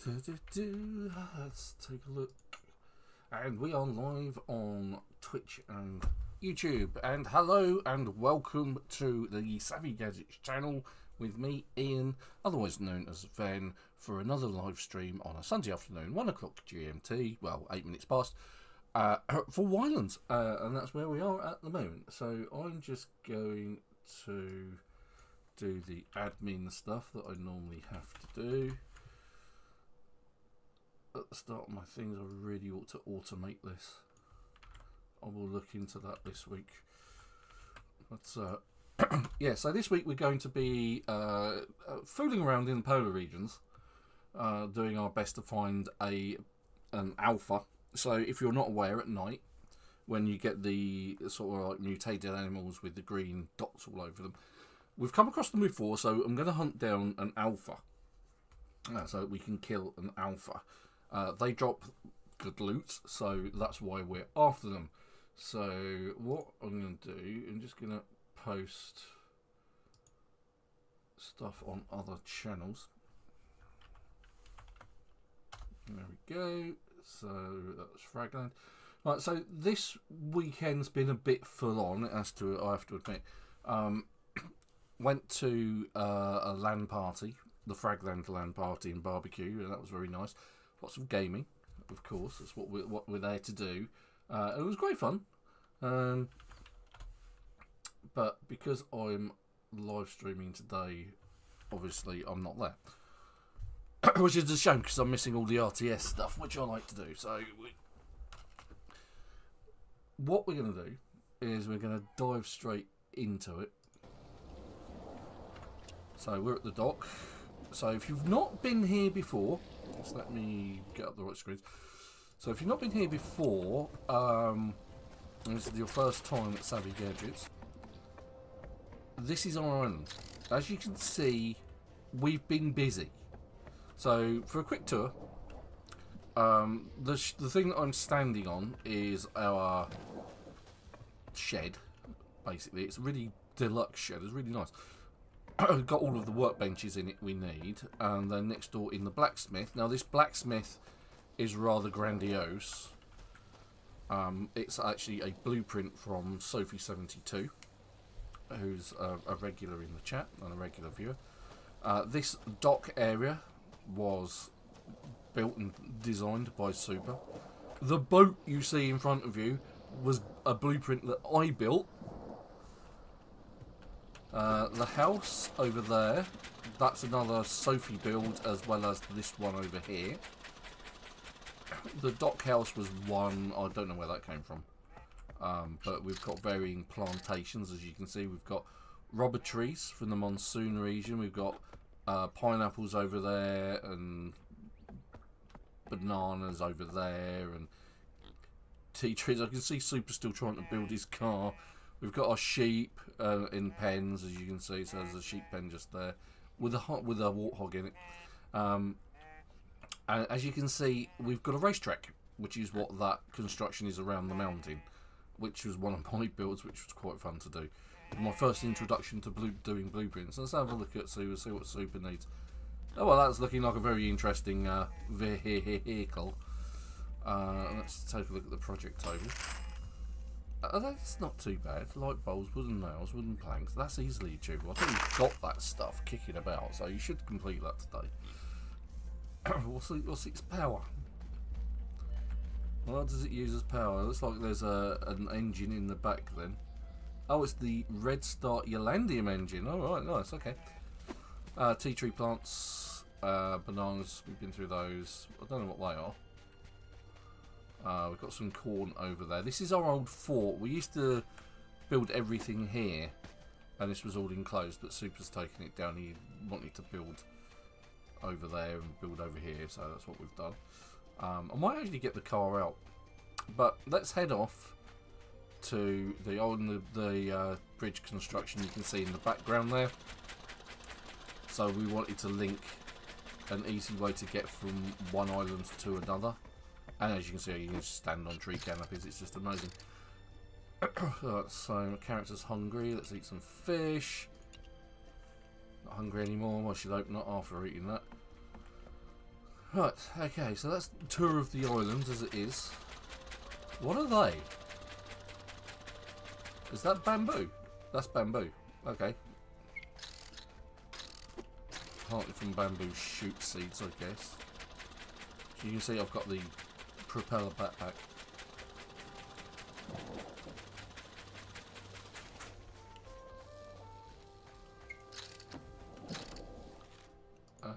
Let's take a look. And we are live on Twitch and YouTube. And hello and welcome to the Savvy Gadgetz channel with me, Ian, otherwise known as Ven, for another live stream on a Sunday afternoon, 1 o'clock GMT, well, 8 minutes past, for Ylands. And that's where we are at the moment. So I'm just going to do the admin stuff that I normally have to do. At the start of my things, I really ought to automate this. I will look into that this week. But yeah, so this week we're going to be fooling around in the polar regions, doing our best to find an alpha. So if you're not aware, at night, when you get the sort of like mutated animals with the green dots all over them, we've come across them before, so I'm going to hunt down an alpha, so that we can kill an alpha. They drop good loot, so that's why we're after them. So what I'm going to do, I'm just going to post stuff on other channels. There we go. So that's Fragland. Right, so this weekend's been a bit full on, as to I have to admit. Went to a LAN party, the Fragland LAN party and barbecue, and that was very nice. Lots of gaming, of course. That's what we're there to do. It was great fun. But because I'm live streaming today, obviously I'm not there. Which is a shame, because I'm missing all the RTS stuff, which I like to do. So what we're going to do is we're going to dive straight into it. So we're at the dock. So if you've not been here before, just let me get up the right screens. So if you've not been here before, and this is your first time at Savvy Gadgetz, this is our island. As you can see, we've been busy. So for a quick tour, the thing that I'm standing on is our shed. Basically, it's a really deluxe shed. It's really nice. Got all of the workbenches in it we need, and then next door in the blacksmith. Now this blacksmith is rather grandiose. It's actually a blueprint from Sophie72, who's a regular in the chat and a regular viewer. This dock area was built and designed by Super. The boat you see in front of you was a blueprint that I built. The house over there, that's another Sophie build, as well as this one over here. The dock house was one, I don't know where that came from. But we've got varying plantations, as you can see. We've got rubber trees from the monsoon region. We've got pineapples over there, and bananas over there, and tea trees. I can see Super still trying to build his car. We've got our sheep in pens, as you can see. So there's a sheep pen just there with a warthog in it. And as you can see, we've got a racetrack, which is what that construction is around the mountain, which was one of my builds, which was quite fun to do. My first introduction to doing blueprints. Let's have a look at see what Super needs. Oh well, that's looking like a very interesting vehicle. Let's take a look at the project table. That's not too bad. Light bulbs, wooden nails, wooden planks. That's easily achievable. I think you've got that stuff kicking about, so you should complete that today. What's its power? What does it use as power? It looks like there's an engine in the back then. Oh, it's the Red Start Ylandium engine. Alright, nice, okay. Tea tree plants, bananas, we've been through those. I don't know what they are. We've got some corn over there. This is our old fort. We used to build everything here, and this was all enclosed, but Super's taken it down. He wanted to build over there and build over here, so that's what we've done. I might actually get the car out, but let's head off to the bridge construction you can see in the background there. So we wanted to link an easy way to get from one island to another. And as you can see, you can just stand on tree canopies. It's just amazing. Right, so my character's hungry. Let's eat some fish. Not hungry anymore. I should open up after eating that. Right, okay, so that's the tour of the islands as it is. What are they? Is that bamboo? That's bamboo. Okay. Partly from bamboo shoot seeds, I guess. So you can see I've got the propeller backpack.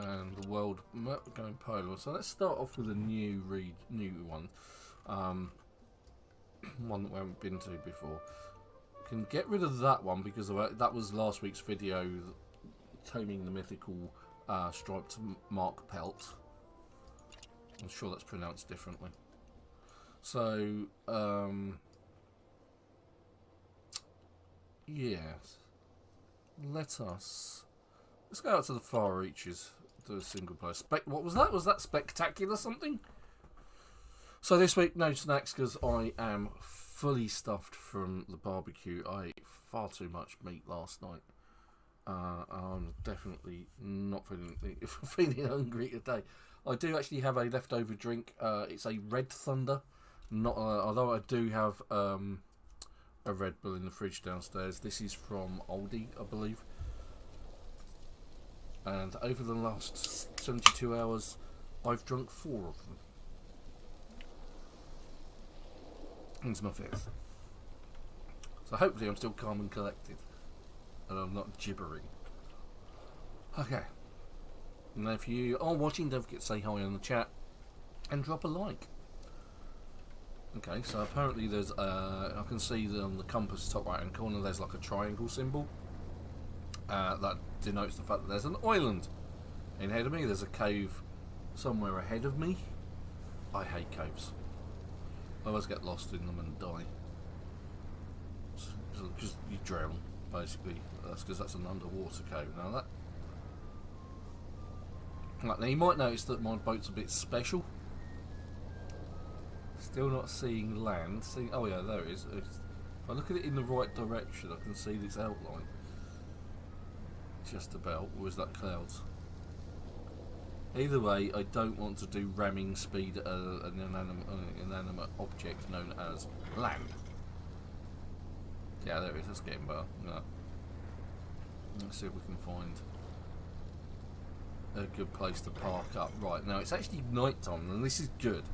And the world map going polar. So let's start off with a new one. One that we haven't been to before. Can get rid of that one because that was last week's video, taming the mythical striped mark pelt. I'm sure that's pronounced differently. So yes, let's go out to the far reaches. Do a single player. What was that? Was that spectacular something? So this week, no snacks because I am fully stuffed from the barbecue. I ate far too much meat last night. I'm definitely not feeling hungry today. I do actually have a leftover drink. It's a Red Thunder. Not although I do have a Red Bull in the fridge downstairs. This is from Aldi, I believe. And over the last 72 hours, I've drunk 4 of them. Into my 5th. So hopefully I'm still calm and collected. And I'm not gibbering. Okay. And if you are watching, don't forget to say hi in the chat. And drop a like. Okay, so apparently there's I can see that on the compass top right hand corner there's like a triangle symbol. That denotes the fact that there's an island ahead of me. There's a cave somewhere ahead of me. I hate caves. I always get lost in them and die. Because you drown, basically. That's because that's an underwater cave. Now now you might notice that my boat's a bit special. Still not seeing land. Oh yeah, there it is. If I look at it in the right direction, I can see this outline. Just about. Or is that clouds? Either way, I don't want to do ramming speed at an inanimate object known as land. Yeah, there it is. That's getting better. No. Let's see if we can find a good place to park up. Right, now it's actually night time, and this is good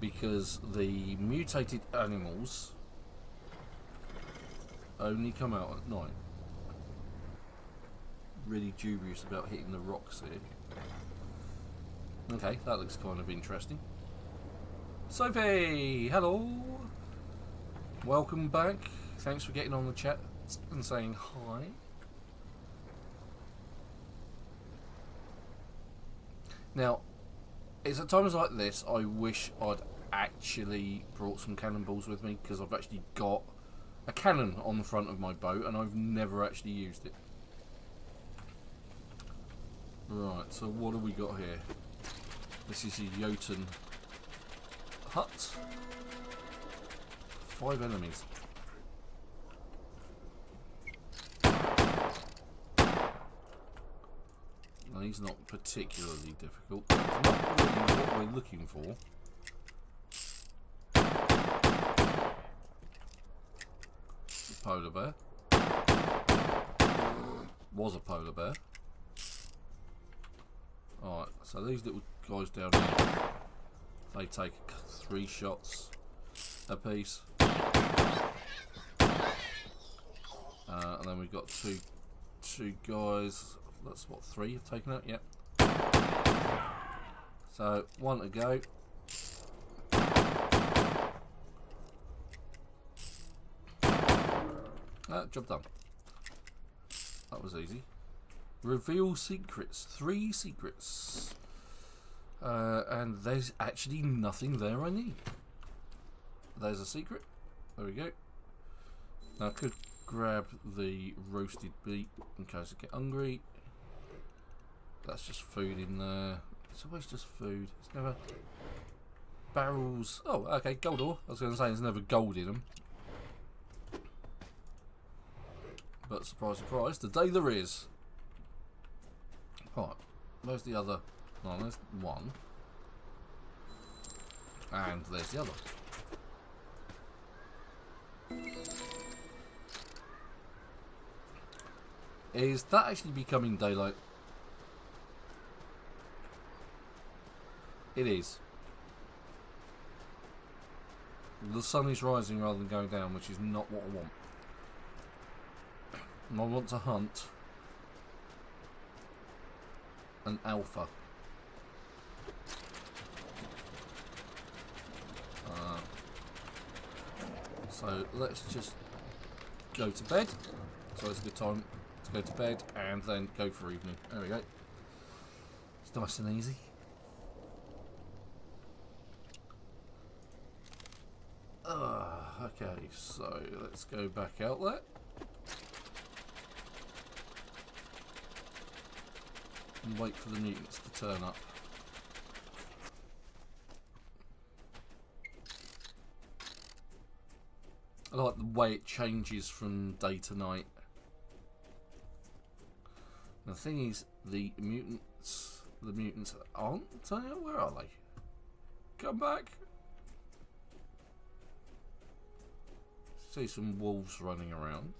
because the mutated animals only come out at night. Really dubious about hitting the rocks here. Okay, that looks kind of interesting. Sophie, hello. Welcome back. Thanks for getting on the chat and saying hi. Now, it's at times like this I wish I'd actually brought some cannonballs with me because I've actually got a cannon on the front of my boat and I've never actually used it. Right, so what have we got here? This is a Jotun hut. 5 enemies. Now, he's not particularly difficult. It's not really what we're looking for. A polar bear. Was a polar bear. Alright, so these little guys down here, they take 3 shots a piece. And then we've got two guys. That's what, 3 have taken out? Yep. So 1 to go. Job done. That was easy. Reveal secrets. 3 secrets. And there's actually nothing there I need. There's a secret. There we go. Now I could grab the roasted beef in case I get hungry. That's just food in there. It's always just food. It's never barrels. Oh, okay, gold ore. I was going to say there's never gold in them. But surprise, surprise, today there is. Right, where's the other? No, there's one. And there's the other. Is that actually becoming daylight? It is. The sun is rising rather than going down, which is not what I want. And I want to hunt an alpha. So let's just go to bed. So it's a good time to go to bed and then go for evening. There we go. It's nice and easy. Okay, so let's go back out there. And wait for the mutants to turn up. I like the way it changes from day to night. The thing is, the mutants aren't turning up. Where are they? Come back. See some wolves running around.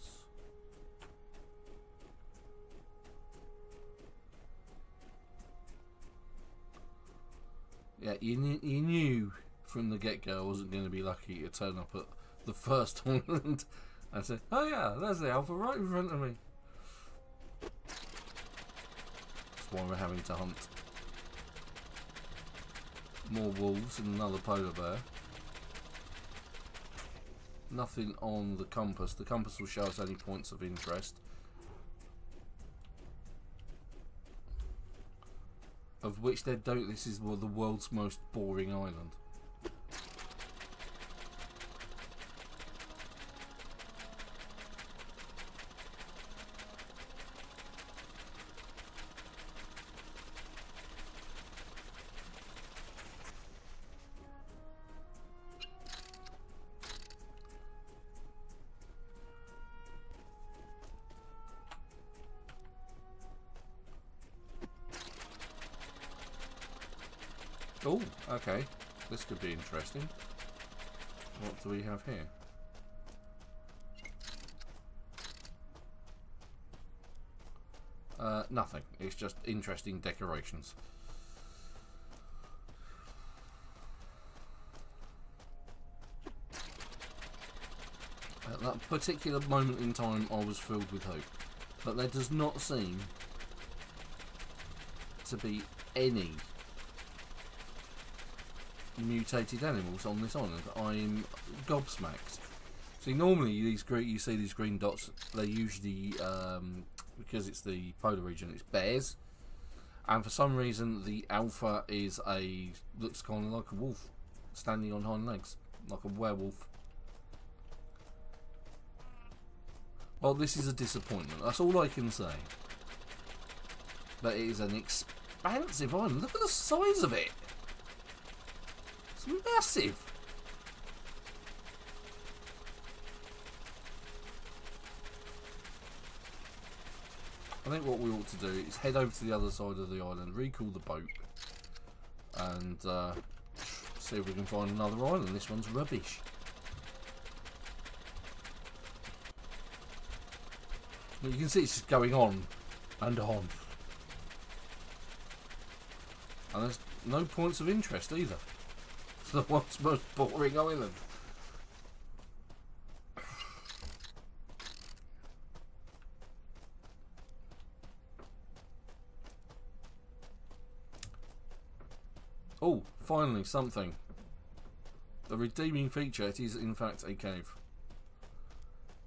Yeah, you knew from the get-go I wasn't going to be lucky to turn up at the first island and say, oh yeah, there's the alpha right in front of me. That's why we're having to hunt more wolves and another polar bear. Nothing on the compass. The compass will show us any points of interest. Of which they don't. This is the world's most boring island. Oh, okay. This could be interesting. What do we have here? Nothing. It's just interesting decorations. At that particular moment in time, I was filled with hope. But there does not seem to be any mutated animals on this island. I'm gobsmacked. See, normally you see these green dots. They're usually because it's the polar region. It's bears, and for some reason the alpha looks kind of like a wolf, standing on hind legs, like a werewolf. Well, this is a disappointment. That's all I can say. But it is an expansive island. Look at the size of it. It's massive. I think what we ought to do is head over to the other side of the island, recall the boat, and see if we can find another island. This one's rubbish. But you can see it's just going on and on. And there's no points of interest either. It's the world's most boring island. Oh, finally something. The redeeming feature, it is in fact a cave.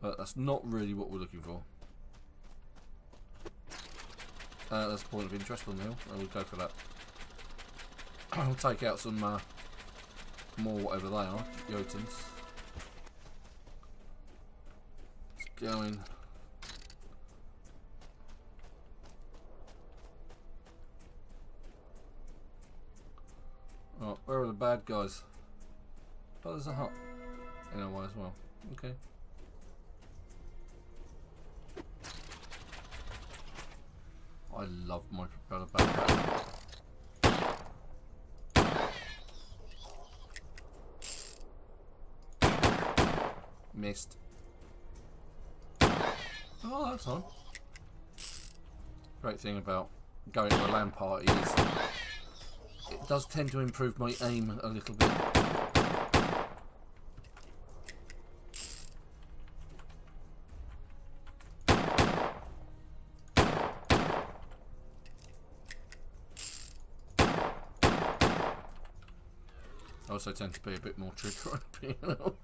But that's not really what we're looking for. That's a point of interest on the hill. I will go for that. I'll take out some more whatever they are, Ylands. It's going. Oh, where are the bad guys? Oh, there's a hut in a way as well. Okay. I love my propeller backpack. Missed. Oh, that's fine. Great thing about going to a LAN party is it does tend to improve my aim a little bit. I also tend to be a bit more trigger happy, you know.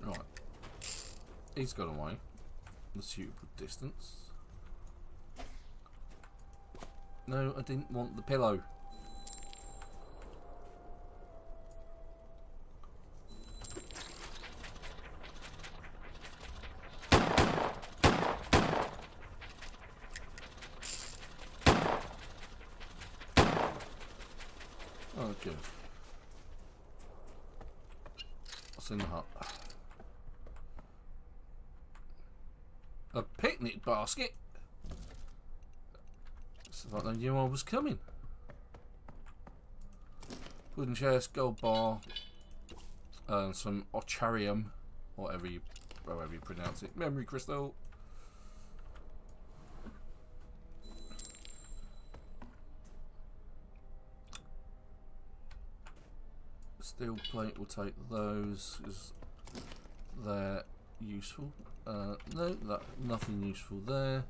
Right, he's got away the suitable distance. No, I didn't want the pillow. Oh, good. What's in the hut? A picnic basket? It's like they knew I was coming. Wooden chest, gold bar, some ocharium, however you pronounce it. Memory crystal. Steel plate, we'll take those because they're useful. No, nothing useful there.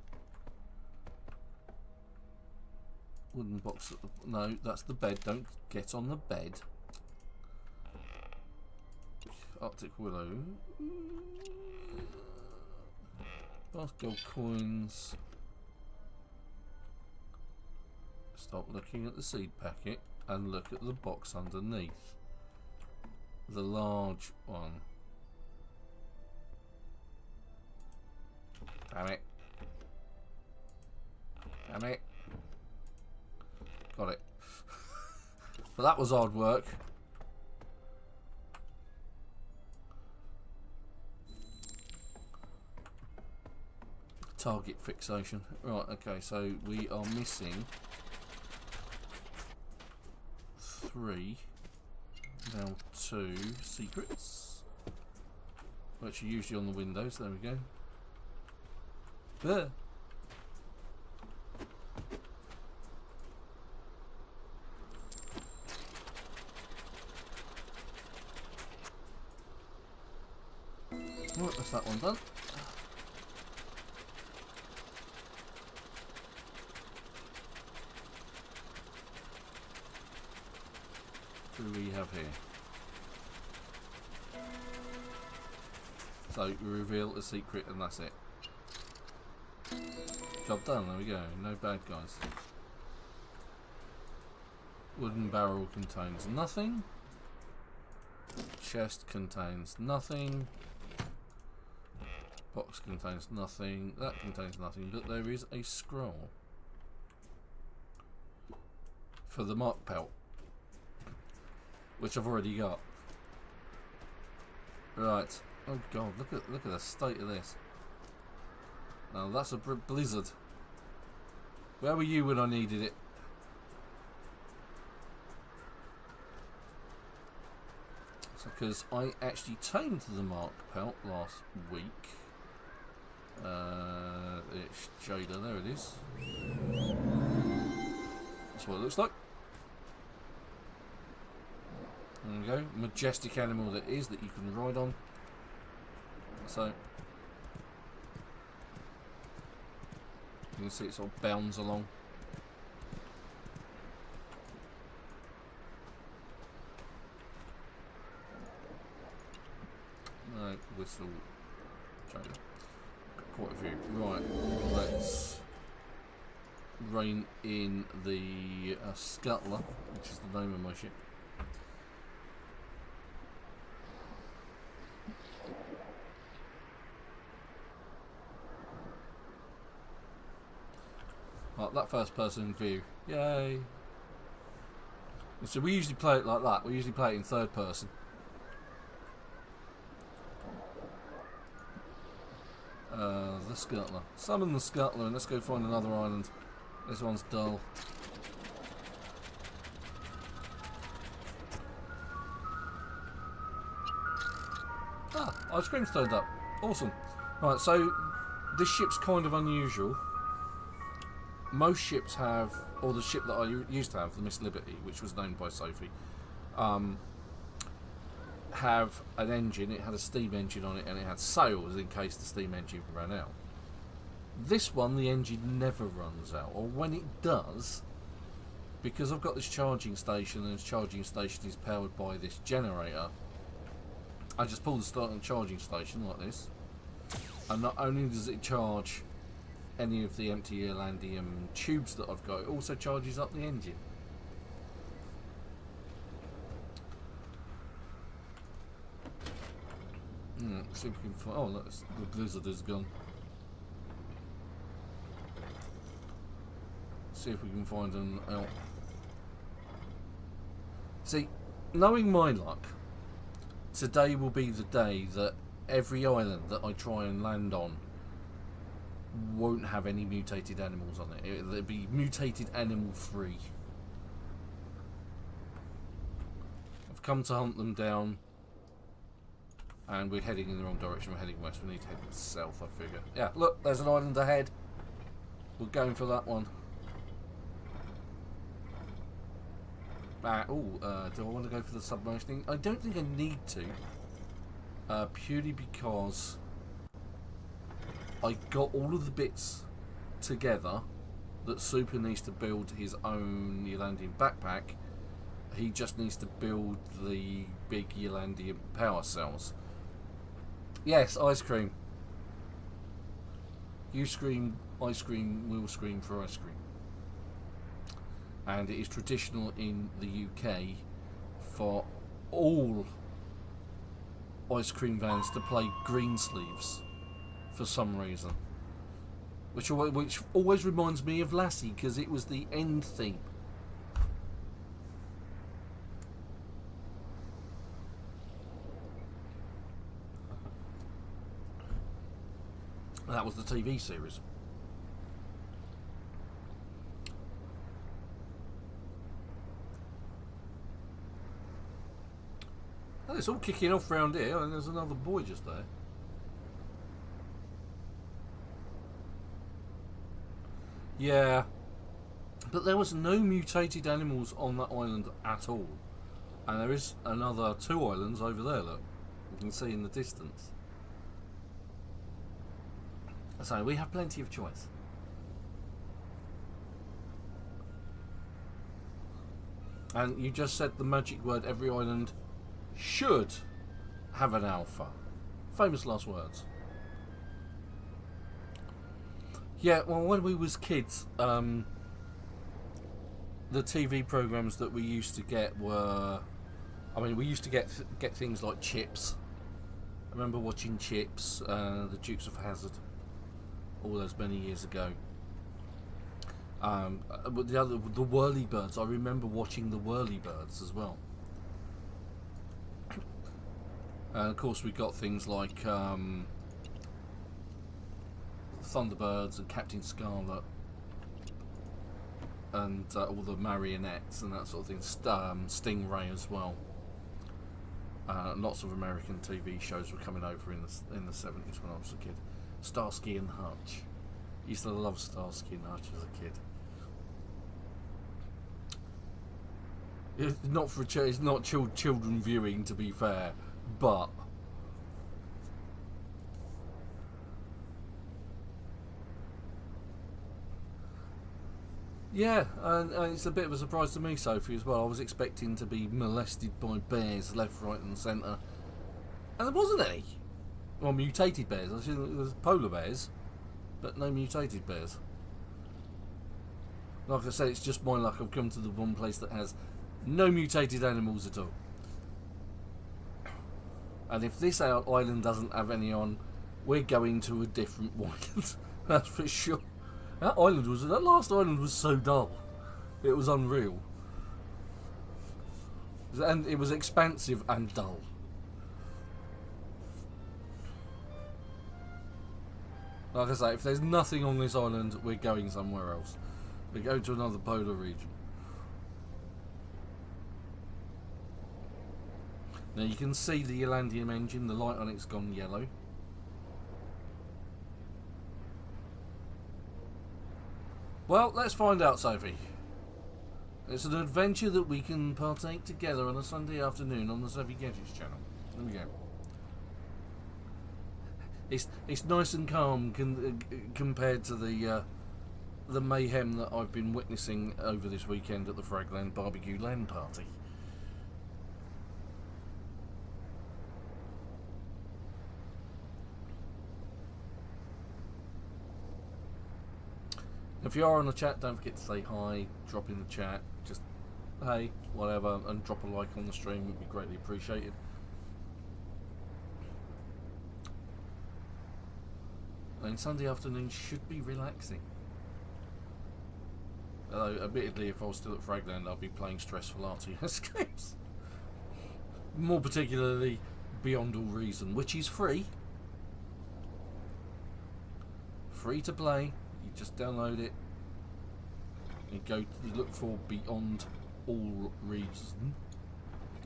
Wooden box. No, that's the bed. Don't get on the bed. Arctic willow. Last gold coins. Stop looking at the seed packet and look at the box underneath. The large one. Damn it. Damn it. Got it. But that was hard work. Target fixation. Right, okay, so we are missing 3. Now 2 secrets, which are usually on the windows. There we go. There. Right, that's that one done. What do we have here? So we reveal a secret and that's it. Job done, there we go. No bad guys. Wooden barrel contains nothing. Chest contains nothing. Box contains nothing. That contains nothing, but there is a scroll for the mark pelt, which I've already got. Right. Oh god, look at the state of this. Now that's a blizzard. Where were you when I needed it? So, because I actually tamed the mark pelt last week. It's Jada, there it is. That's what it looks like. There we go. Majestic animal that is, that you can ride on. So you can see it sort of bounds along. No, whistle. Quite a few. Right, let's rein in the Scuttler, which is the name of my ship. Like that first person view. Yay. So we usually play it like that. We usually play it in third person. The Scuttler. Summon the Scuttler and let's go find another island. This one's dull. Ah, ice cream's turned up. Awesome. Right, so this ship's kind of unusual. Most ships have, or the ship that I used to have, the Miss Liberty, which was known by Sophie, have an engine. It had a steam engine on it and it had sails in case the steam engine ran out. This one, the engine never runs out, or when it does, because I've got this charging station and this charging station is powered by this generator, I just pull the start on the charging station like this, and not only does it charge any of the empty Ylandium tubes that I've got, it also charges up the engine. See if we can find. Oh, look, the blizzard is gone. See if we can find an out. See, knowing my luck, today will be the day that every island that I try and land on won't have any mutated animals on it. It'll be mutated animal free. I've come to hunt them down. And we're heading in the wrong direction. We're heading west. We need to head south, I figure. Yeah, look, there's an island ahead. We're going for that one. Do I want to go for the submersion? I don't think I need to. Purely because I got all of the bits together that Super needs to build his own Ylandium backpack. He just needs to build the big Ylandium power cells. Yes, ice cream. You scream, ice cream will scream for ice cream. And it is traditional in the UK for all ice cream vans to play Greensleeves for some reason. Which always reminds me of Lassie, because it was the end theme. That was the TV series. Oh, it's all kicking off round here, and there's another boy just there. Yeah, but there was no mutated animals on that island at all. And there is another 2 islands over there, look. You can see in the distance. So we have plenty of choice. And you just said the magic word, every island should have an alpha. Famous last words. Yeah, well, when we was kids, the TV programs that we used to get were, I mean, we used to get things like Chips. I remember watching Chips, the Dukes of Hazzard, all those many years ago. But the Whirlybirds, I remember watching the Whirlybirds as well. And of course we got things like Thunderbirds and Captain Scarlet and all the marionettes and that sort of thing. Stingray as well. Lots of American TV shows were coming over in the 70s when I was a kid. Starsky and Hutch. Used to love Starsky and Hutch as a kid. It's not for it's not children viewing, to be fair, but yeah, and it's a bit of a surprise to me, Sophie, as well. I was expecting to be molested by bears left, right, and centre, and there wasn't any. Well, mutated bears. I think there was polar bears, but no mutated bears. Like I said, it's just my luck. I've come to the one place that has no mutated animals at all. And if this island doesn't have any on, we're going to a different island. That's for sure. That last island was so dull. It was unreal. And it was expansive and dull. Like I say, if there's nothing on this island, we're going somewhere else. We're going to another polar region. Now you can see the Ylandium engine, the light on it's gone yellow. Well, let's find out, Sophie. It's an adventure that we can partake together on a Sunday afternoon on the Savvy Gadgetz channel. There we go. It's nice and calm compared to the mayhem that I've been witnessing over this weekend at the Fragland Barbecue LAN party. If you are on the chat, don't forget to say hi, drop in the chat, just hey, whatever, and drop a like on the stream, would be greatly appreciated. And Sunday afternoon should be relaxing. Although, admittedly, if I was still at Fragland, I'd be playing stressful RTS games. More particularly, Beyond All Reason, which is free. Free to play. You just download it. You look for Beyond All Reason.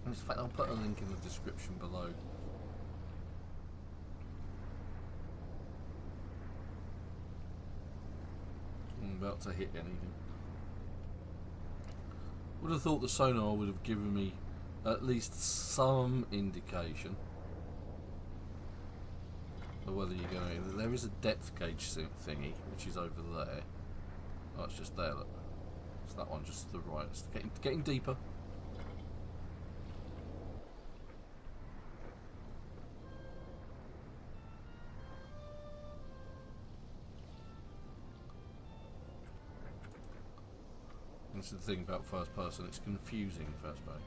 In fact, I'll put a link in the description below. I'm about to hit anything. Would have thought the sonar would have given me at least some indication of whether you're going. There is a depth gauge thingy which is over there. Oh, it's just there. Look. It's that one just to the right. It's getting deeper. This is the thing about first person, it's confusing first person.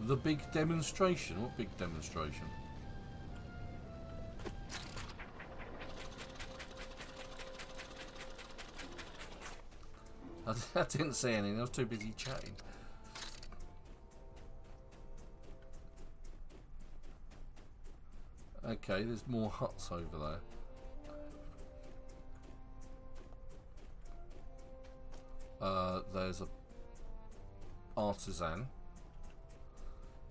The big demonstration? What big demonstration? I didn't say anything, I was too busy chatting. Okay, there's more huts over there. There's a artisan,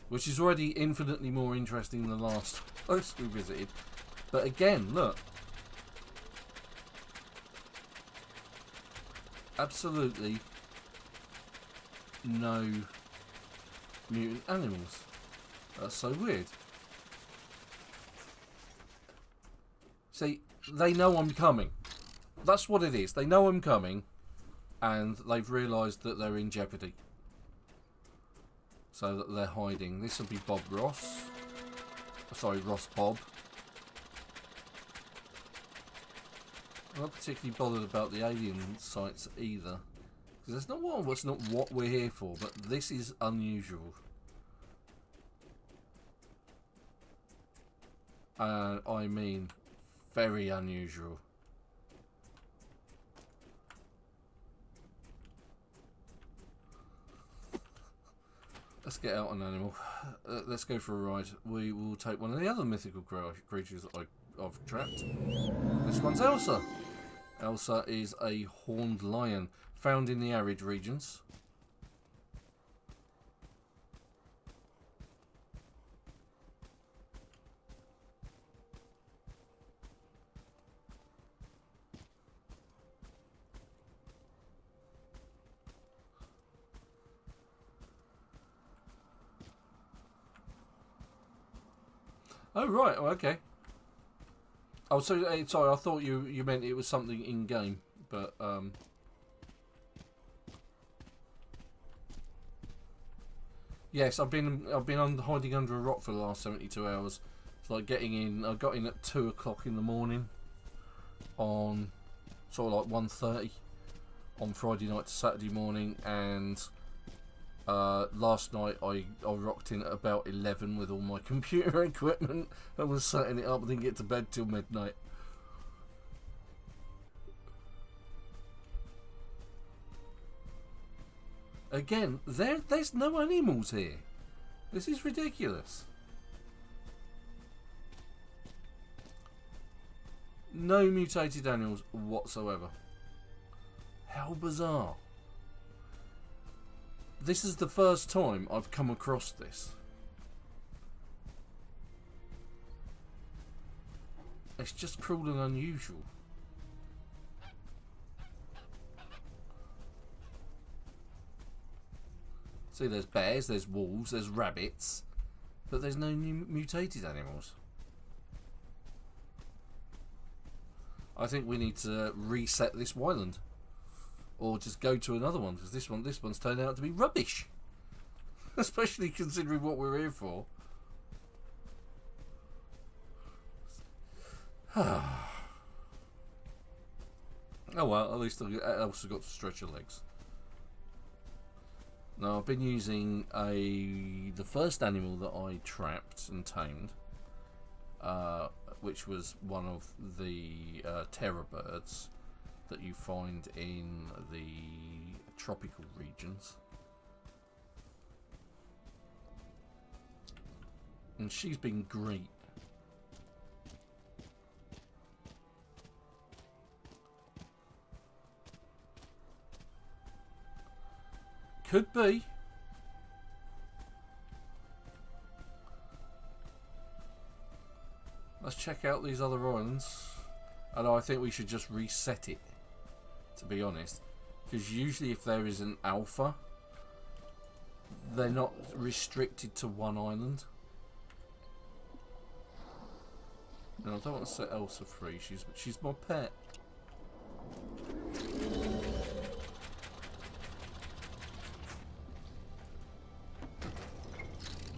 which is already infinitely more interesting than the last post we visited. But again, look, absolutely no mutant animals. That's so weird. See, they know I'm coming. That's what it is. They know I'm coming, and they've realised that they're in jeopardy. So that they're hiding. This will be Bob Ross. Sorry, Ross Bob. I'm not particularly bothered about the alien sites either. Because that's not what we're here for, but this is unusual. I mean, very unusual. Let's get out an animal. Let's go for a ride. We will take one of the other mythical creatures that I've trapped. This one's Elsa. Elsa is a horned lion found in the arid regions. Oh right, oh, okay. Oh, so sorry, I thought you meant it was something in game, but yes, I've been hiding under a rock for the last 72 hours. It's like getting in. I got in at 2 o'clock in the morning on sort of like 1:30 on Friday night to Saturday morning, and last night I rocked in at about 11 with all my computer equipment and was setting it up and didn't get to bed till midnight. Again, there's no animals here. This is ridiculous. No mutated animals whatsoever. How bizarre. This is the first time I've come across this. It's just cruel and unusual. See, there's bears, there's wolves, there's rabbits, but there's no new mutated animals. I think we need to reset this Yland, or just go to another one, because this one's turned out to be rubbish. Especially considering what we're here for. Oh well, at least I also got to stretch your legs. Now I've been using the first animal that I trapped and tamed, which was one of the terror birds that you find in the tropical regions. And she's been great. Could be. Let's check out these other islands. And I think we should just reset it, to be honest. Because usually if there is an alpha, they're not restricted to one island. No, I don't want to set Elsa free. She's my pet.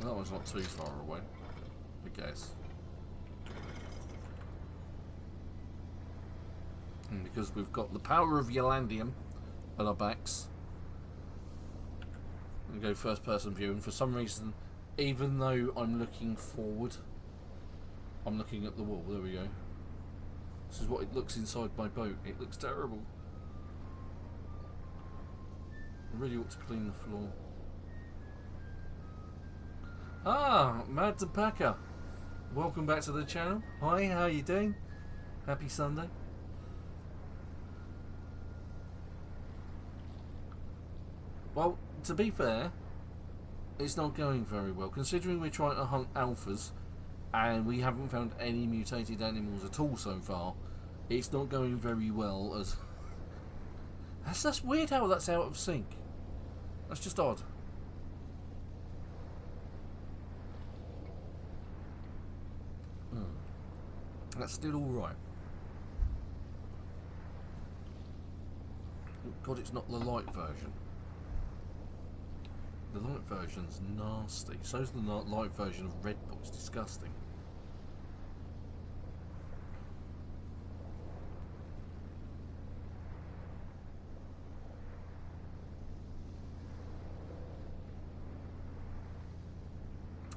That one's not too far away, I guess. And because we've got the power of Ylandium at our backs, we go first person view, and for some reason, even though I'm looking forward, I'm looking at the wall. There we go. This is what it looks inside my boat. It looks terrible. I really ought to clean the floor. Ah, Mads and Packer. Welcome back to the channel. Hi, how you doing? Happy Sunday. Well, to be fair, it's not going very well, considering we're trying to hunt alphas and we haven't found any mutated animals at all so far. It's not going very well. As that's weird how that's out of sync. That's just odd. That's still alright. Oh God, it's not the light version. The light version's nasty. So's the light version of Red Bull. It's disgusting.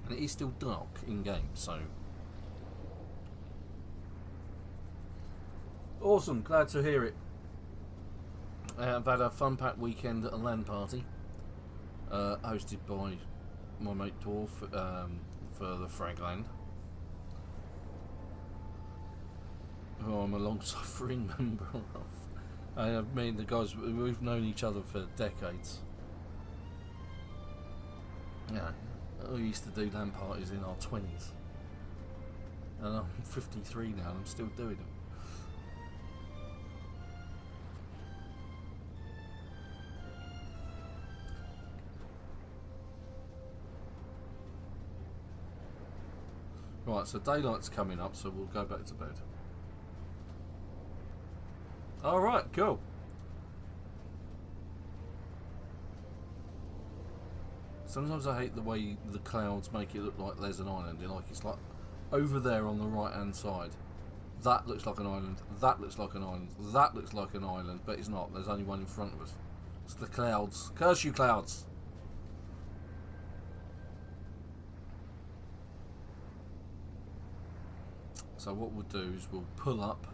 And it is still dark in game, so. Awesome, glad to hear it. I've had a fun packed weekend at a LAN party, hosted by my mate Dwarf for the Fragland, who I'm a long-suffering member of. Me and the guys, we've known each other for decades. Yeah, we used to do LAN parties in our 20s, and I'm 53 now and I'm still doing them. Right, so daylight's coming up, so we'll go back to bed. Alright, cool. Sometimes I hate the way the clouds make it look like there's an island. Like it's like over there on the right hand side. That looks like an island, that looks like an island, that looks like an island, but it's not. There's only one in front of us. It's the clouds. Curse you, clouds! So what we'll do is we'll pull up,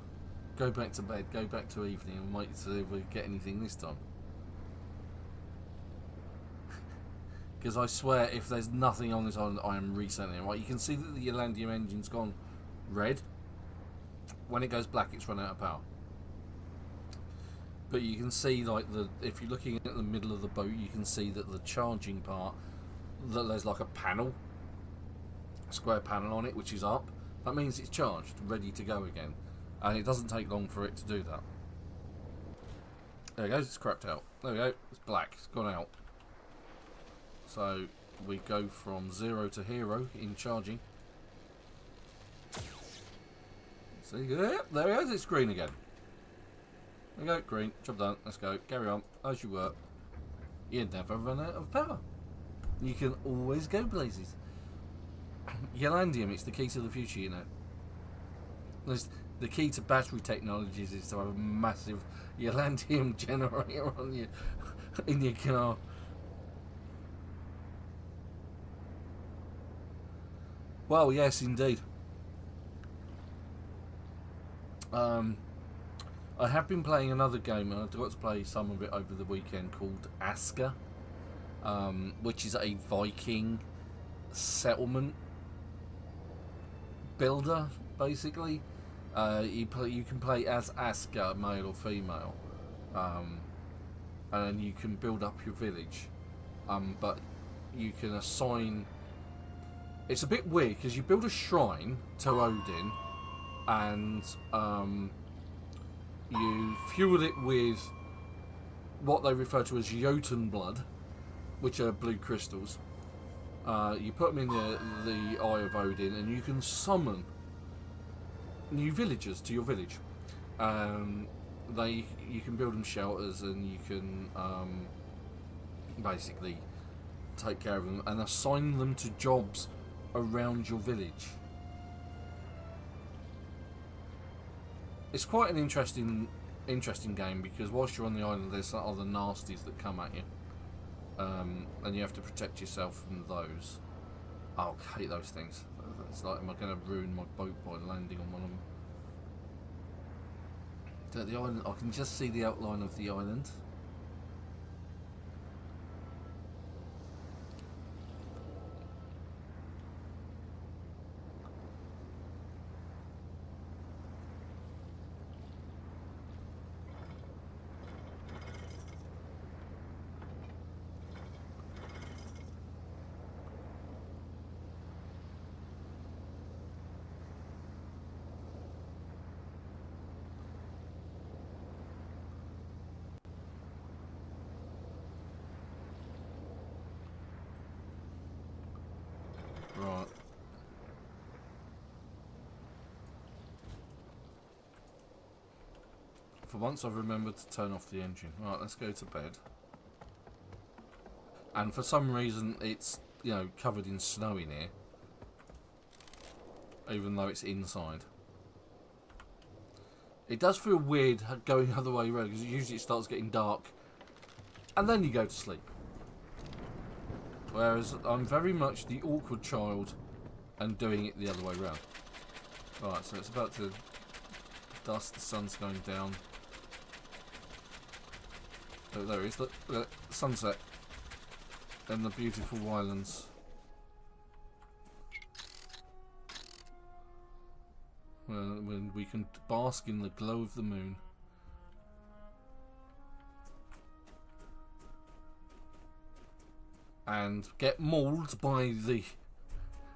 go back to bed, go back to evening, and wait to see if we get anything this time. Because I swear, if there's nothing on this island, I am resetting it. Right, you can see that the Ylandium engine's gone red. When it goes black, it's run out of power. But you can see, like, if you're looking at the middle of the boat, you can see that the charging part, that there's like a panel, a square panel on it, which is up. That means it's charged, ready to go again. And it doesn't take long for it to do that. There it goes, it's crapped out. There we go, it's black, it's gone out. So we go from 0 to hero in charging. See, yeah, there it goes, it's green again. There we go, green, job done, let's go, carry on, as you were. You never run out of power. You can always go places. Ylandium, it's the key to the future, you know. The key to battery technologies is to have a massive Ylandium generator on you in your car. Well, yes, indeed. I have been playing another game, and I got to play some of it over the weekend, called Aska, which is a Viking settlement builder, basically. You can play as Aska, male or female, and you can build up your village, but you can assign. It's a bit weird because you build a shrine to Odin, and you fuel it with what they refer to as Jotun blood, which are blue crystals. You put them in the Eye of Odin, and you can summon new villagers to your village. You can build them shelters, and you can basically take care of them and assign them to jobs around your village. It's quite an interesting game, because whilst you're on the island, there's some other nasties that come at you, and you have to protect yourself from those. Oh, I hate those things. It's like, am I going to ruin my boat by landing on one of them? The island, I can just see the outline of the island. Right. For once I've remembered to turn off the engine. Right, let's go to bed. And for some reason it's, you know, covered in snow in here, even though it's inside. It does feel weird going the other way around, because usually it starts getting dark and then you go to sleep. Whereas I'm very much the awkward child and doing it the other way around. Right, so it's about to dusk, the sun's going down. Oh, there it is, look, sunset. And the beautiful Ylands. When we can bask in the glow of the moon. And get mauled by the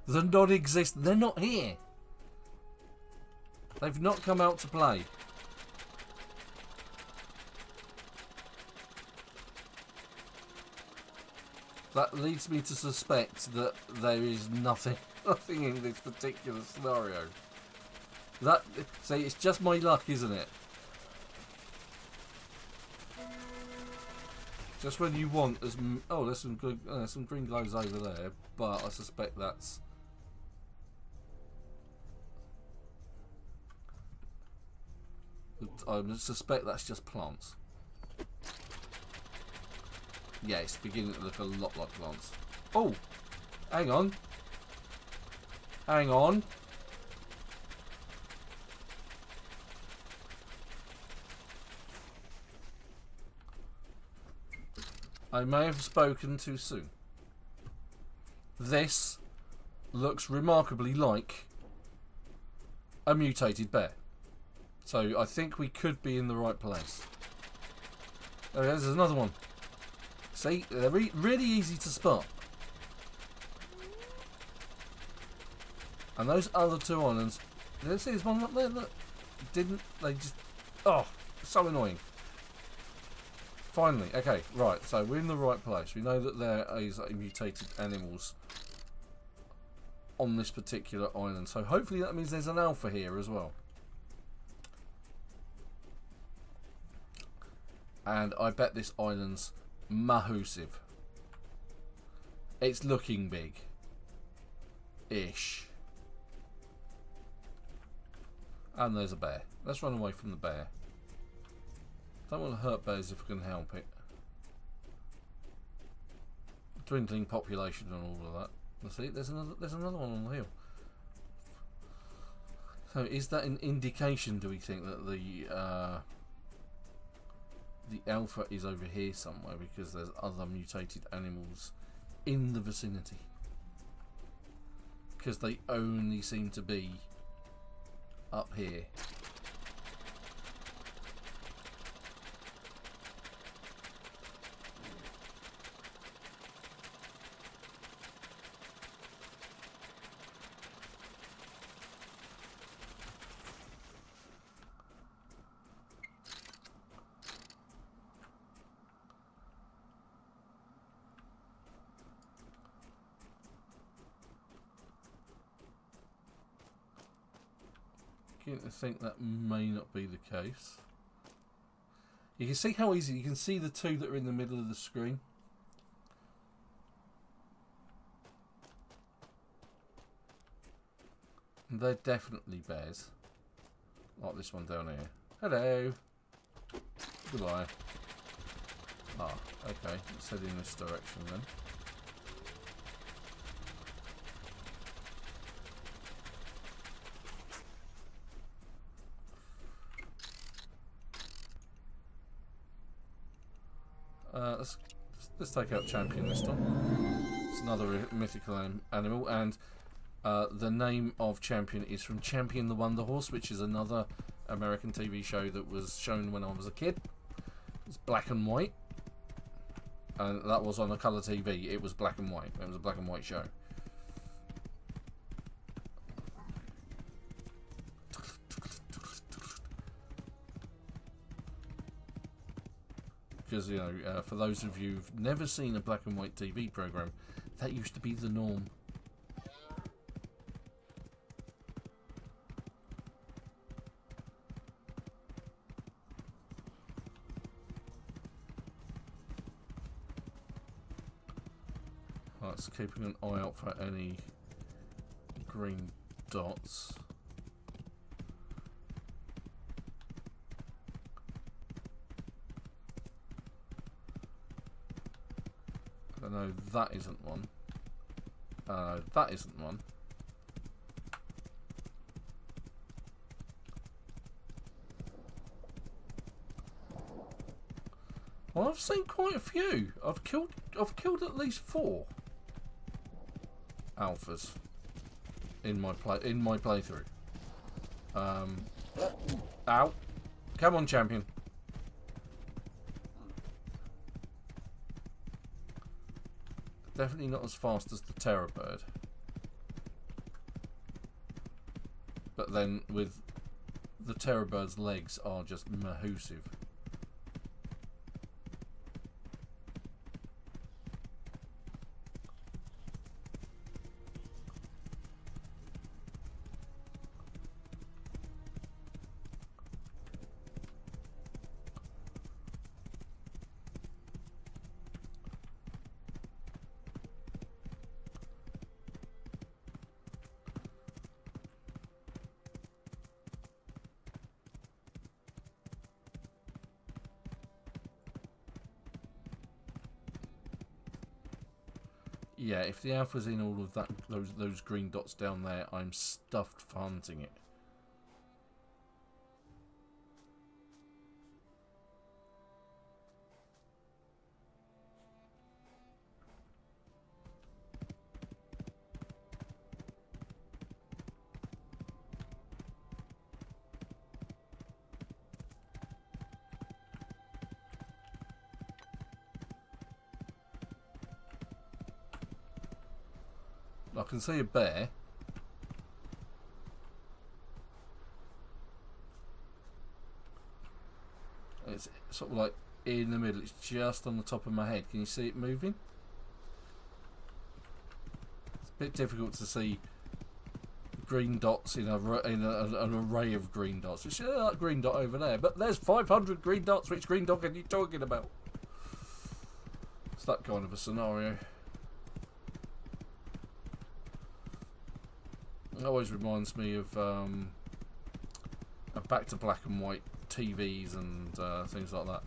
non-existent. They're not here. They've not come out to play. That leads me to suspect that there is nothing in this particular scenario. See, it's just my luck, isn't it? Just when you want, there's some green glows over there, but I suspect that's. I suspect that's just plants. Yeah, it's beginning to look a lot like plants. Oh, hang on. Hang on. I may have spoken too soon. this looks remarkably like a mutated bear. So I think we could be in the right place. Oh, there's another one. See, they're really easy to spot. And those other two islands, let's see, there's one up there, look. Didn't, they just, oh, so annoying. Finally, okay, right, so we're in the right place. We know that there is mutated animals on this particular island. So hopefully that means there's an alpha here as well. And I bet this island's massive. It's looking big-ish. And there's a bear. Let's run away from the bear. Don't want to hurt bears if we can help it. Dwindling population and all of that. Let's see, there's another one on the hill. So is that an indication, do we think, that the alpha is over here somewhere because there's other mutated animals in the vicinity? Because they only seem to be up here. I think that may not be the case. You can see how easy, you can see the two that are in the middle of the screen. And they're definitely bears. Like this one down here. Hello. Goodbye. Ah, okay. Let's head in this direction then. Let's take out Champion this time. It's another mythical animal, and the name of Champion is from Champion the Wonder Horse, which is another American TV show that was shown when I was a kid. It's black and white, and that was on a colour TV. It was black and white. It was a black and white show. Because, you know, for those of you who've never seen a black and white TV program, that used to be the norm. Right, so keeping an eye out for any green dots. No, that isn't one. That isn't one. Well, I've seen quite a few. I've killed at least 4 alphas in my playthrough. Ow! Come on, Champion. Definitely not as fast as the Terror Bird. But then with the Terror Bird's legs are just massive. Yeah, if the alpha's in all of that, those green dots down there, I'm stuffed for hunting it. I can see a bear. It's sort of like in the middle. It's just on the top of my head. Can you see it moving? It's a bit difficult to see green dots in an array of green dots. It's that green dot over there, but there's 500 green dots. Which green dot are you talking about? It's that kind of a scenario. It always reminds me of back to black and white TVs and things like that.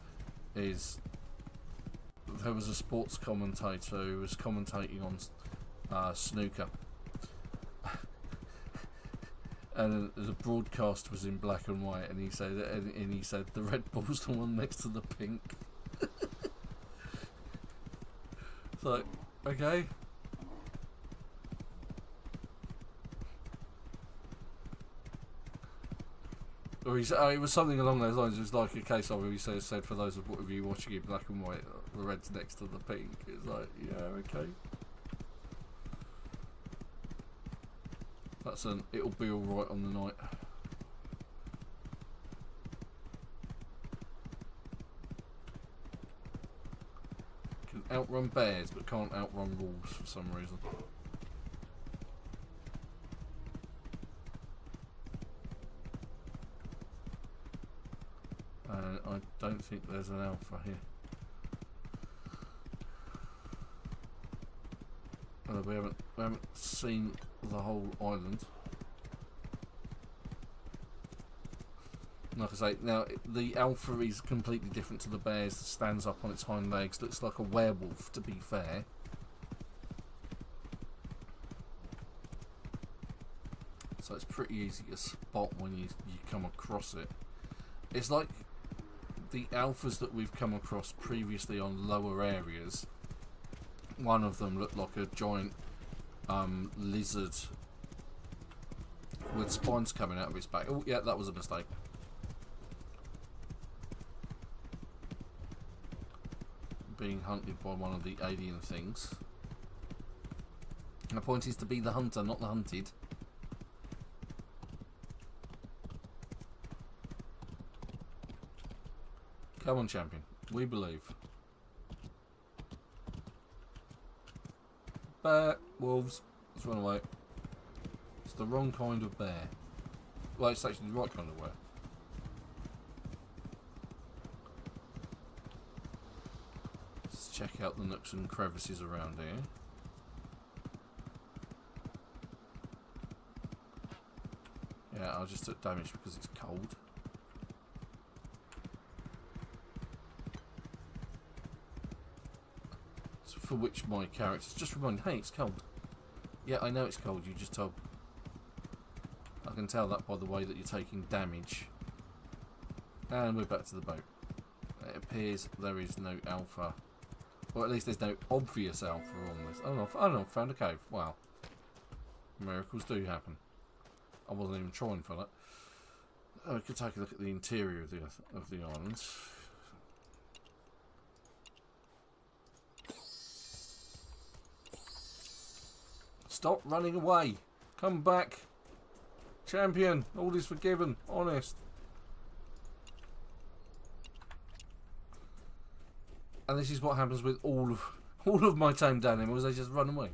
Is there was a sports commentator who was commentating on snooker. And the broadcast was in black and white, and he said the red ball's the one next to the pink. So, okay. Or he said, it was something along those lines. It was like a case of he said for those of you watching it black and white, the red's next to the pink. It's like, yeah, okay. That's an it'll be alright on the night. Can outrun bears but can't outrun wolves for some reason. And I don't think there's an alpha here. We haven't seen the whole island. Like I say, now the alpha is completely different to the bears. That stands up on its hind legs, looks like a werewolf, to be fair. So it's pretty easy to spot when you come across it. It's like the alphas that we've come across previously on lower areas. One of them looked like a giant lizard with spines coming out of its back. Oh, yeah, that was a mistake. Being hunted by one of the alien things. And the point is to be the hunter, not the hunted. Come on, champion. We believe. Bear, wolves, let's run away. It's the wrong kind of bear. Well, it's actually the right kind of bear. Let's check out the nooks and crevices around here. Yeah, I just took damage because it's cold. For which my characters just remind, hey, it's cold. Yeah, I know it's cold, you just told. I can tell that by the way that you're taking damage. And we're back to the boat. It appears there is no alpha. Or at least there's no obvious alpha on this. I don't know, found a cave. Wow. Miracles do happen. I wasn't even trying for that. Oh, we could take a look at the interior of the island. Stop running away. Come back. Champion. All is forgiven. Honest. And this is what happens with all of my tamed animals. They just run away.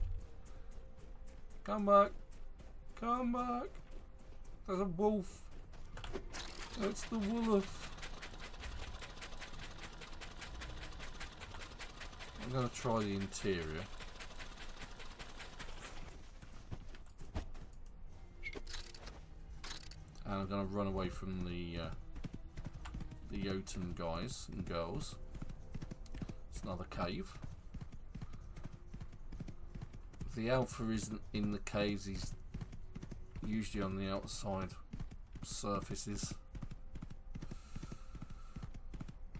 Come back. Come back. There's a wolf. It's the wolf. I'm going to try the interior. And I'm going to run away from the Jotun guys and girls. It's another cave. If the alpha isn't in the caves, he's usually on the outside surfaces.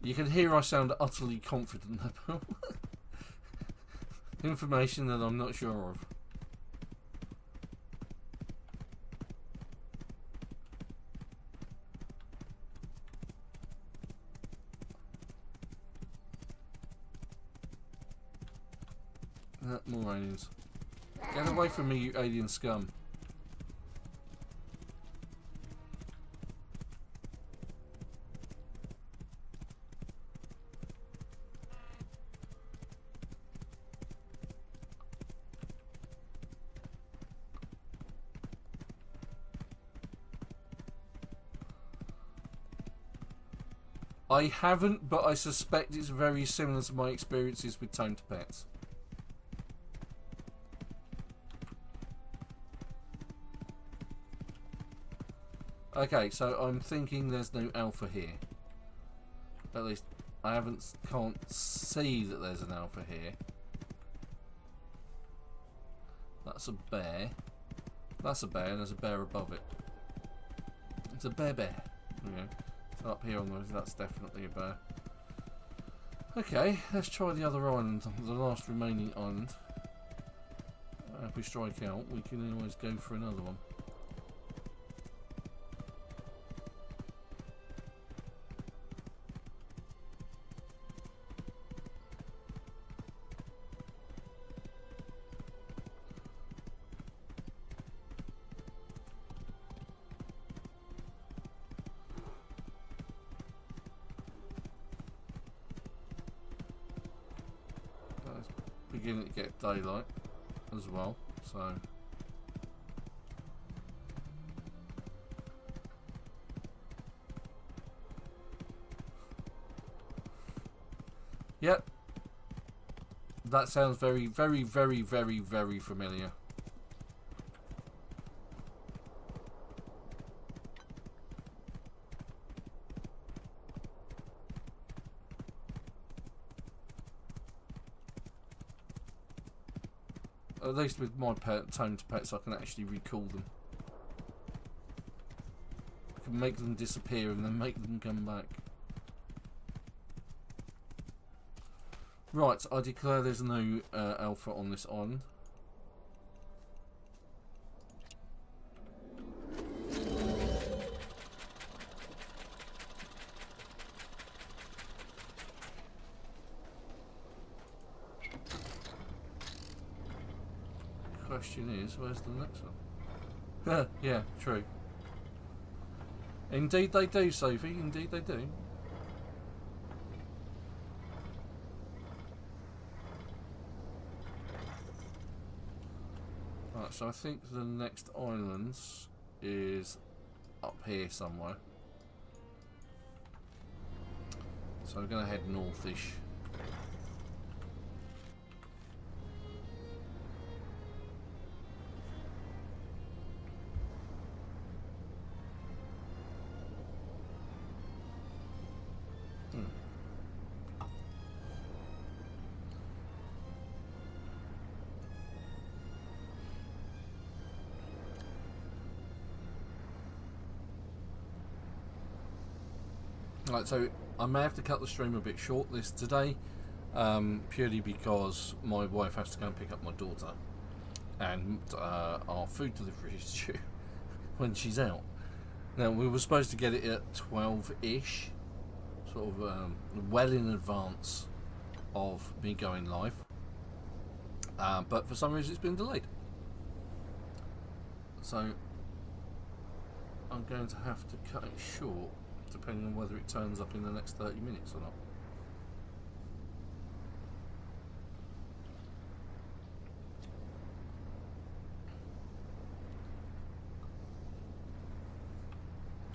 You can hear I sound utterly confident about information that I'm not sure of. More aliens. Get away from me, you alien scum. I haven't, but I suspect it's very similar to my experiences with tamed pets. Okay, so I'm thinking there's no alpha here. At least I can't see that there's an alpha here. That's a bear. That's a bear, and there's a bear above it. It's a bear. There we go. So up here on those, that's definitely a bear. Okay, let's try the other island, the last remaining island. If we strike out, we can always go for another one. Beginning to get daylight as well, so yep, that sounds very familiar. At least with my tamed pets, I can actually recall them. I can make them disappear and then make them come back. Right, I declare there's no alpha on this island. Question is, where's the next one? Yeah, true. Indeed they do, Sophie. Indeed they do. Right, so I think the next islands is up here somewhere. So we're going to head northish. Right, so I may have to cut the stream a bit short today, purely because my wife has to go and pick up my daughter, and our food delivery is due when she's out. Now, we were supposed to get it at 12-ish, sort of well in advance of me going live, but for some reason it's been delayed. So I'm going to have to cut it short, depending on whether it turns up in the next 30 minutes or not.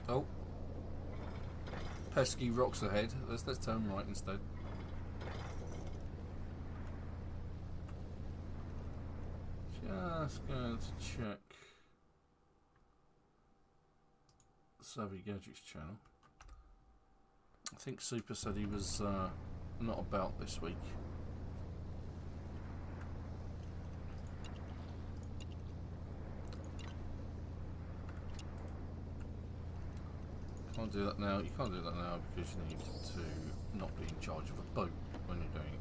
Oh, pesky rocks ahead. Let's turn right instead. Just going to check Savvy Gadgetz channel. I think Super said he was not about this week. Can't do that now. You can't do that now because you need to not be in charge of a boat when you're doing it.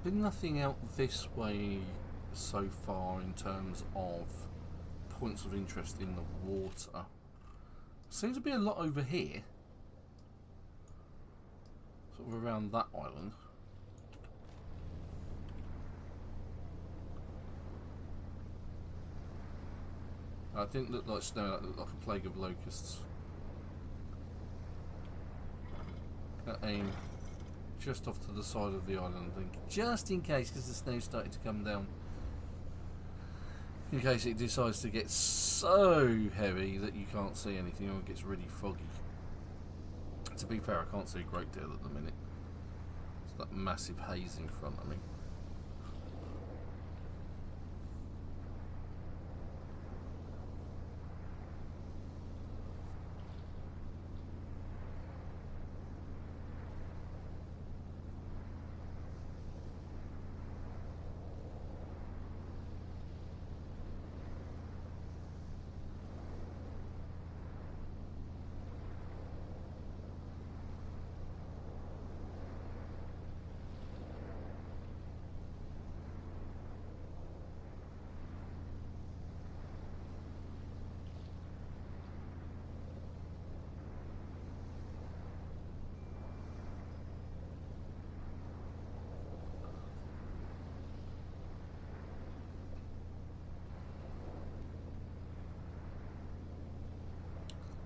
been nothing out this way so far in terms of points of interest in the water. Seems to be a lot over here. Sort of around that island. That didn't look like snow, that looked like a plague of locusts. Aim just off to the side of the island, I think. Just in case, because the snow's starting to come down. In case it decides to get so heavy that you can't see anything or it gets really foggy. To be fair, I can't see a great deal at the minute. It's that massive haze in front of me.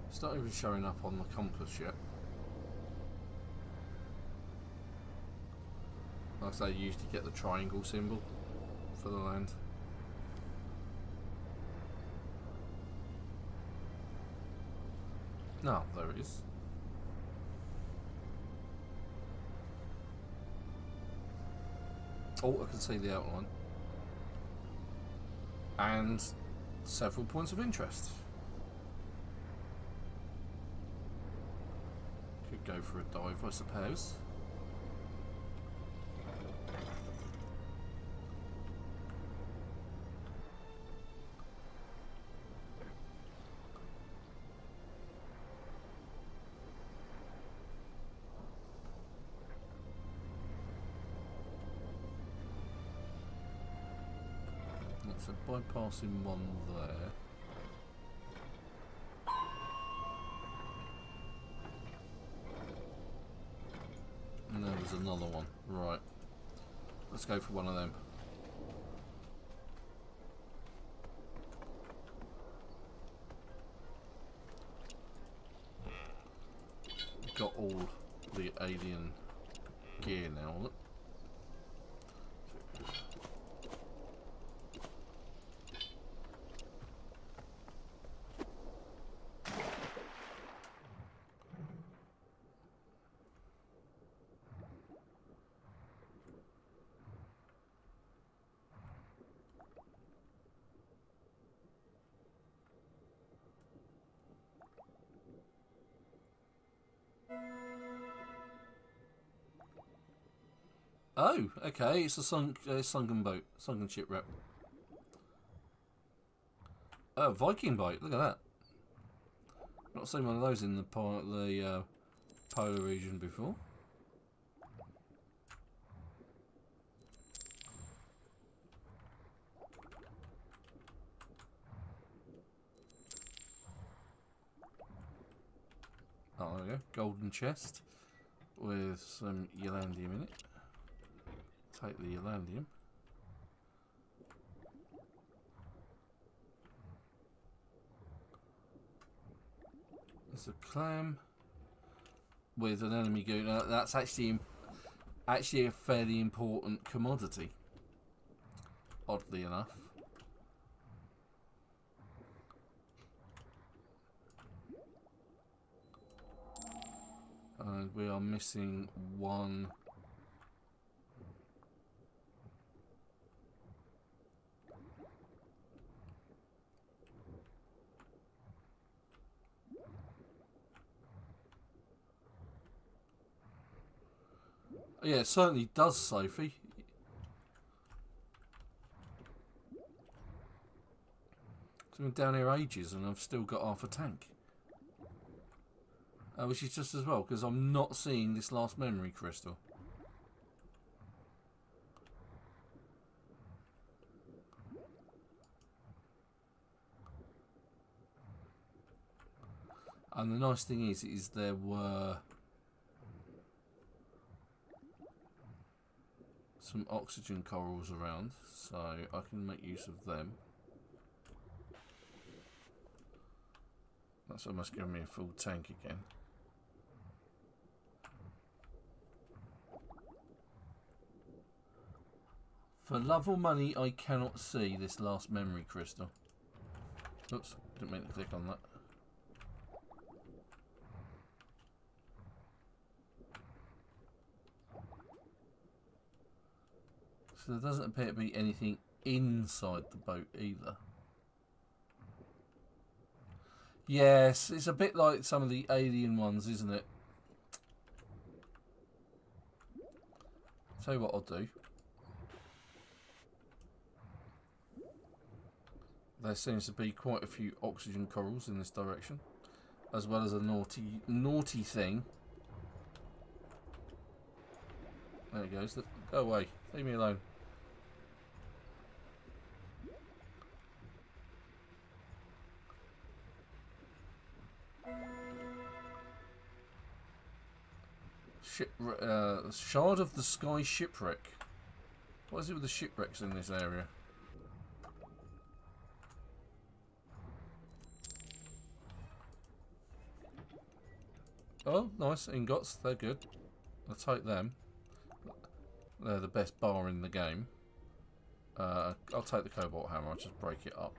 It's not even showing up on the compass yet. Like I say, you usually get the triangle symbol for the land. No, there it is. Oh, I can see the outline. And several points of interest. Could go for a dive, I suppose. So bypassing one there. And there was another one. Right. Let's go for one of them. Got all the alien gear now. Look. Oh, okay. It's a sunken boat, sunken shipwreck. Oh, Viking boat. Look at that. Not seen one of those in the polar region before. Oh, there we go. Golden chest with some Ylandium in it. Take the Ylandium. There's a clam with an enemy goon. That's actually a fairly important commodity, oddly enough. And we are missing one. Yeah, it certainly does, Sophie. I've been down here ages and I've still got half a tank. Which is just as well, because I'm not seeing this last memory crystal. And the nice thing is there were some oxygen corals around, so I can make use of them. That's almost giving me a full tank again. For love or money, I cannot see this last memory crystal. Oops, didn't mean to click on that. So there doesn't appear to be anything inside the boat either. Yes, it's a bit like some of the alien ones, isn't it? Tell you what I'll do. There seems to be quite a few oxygen corals in this direction, as well as a naughty thing. There it goes. Go away. Leave me alone. Shard of the Sky shipwreck. What is it with the shipwrecks in this area? Oh, nice ingots. They're good. I'll take them. They're the best bar in the game. I'll take the cobalt hammer. I'll just break it up.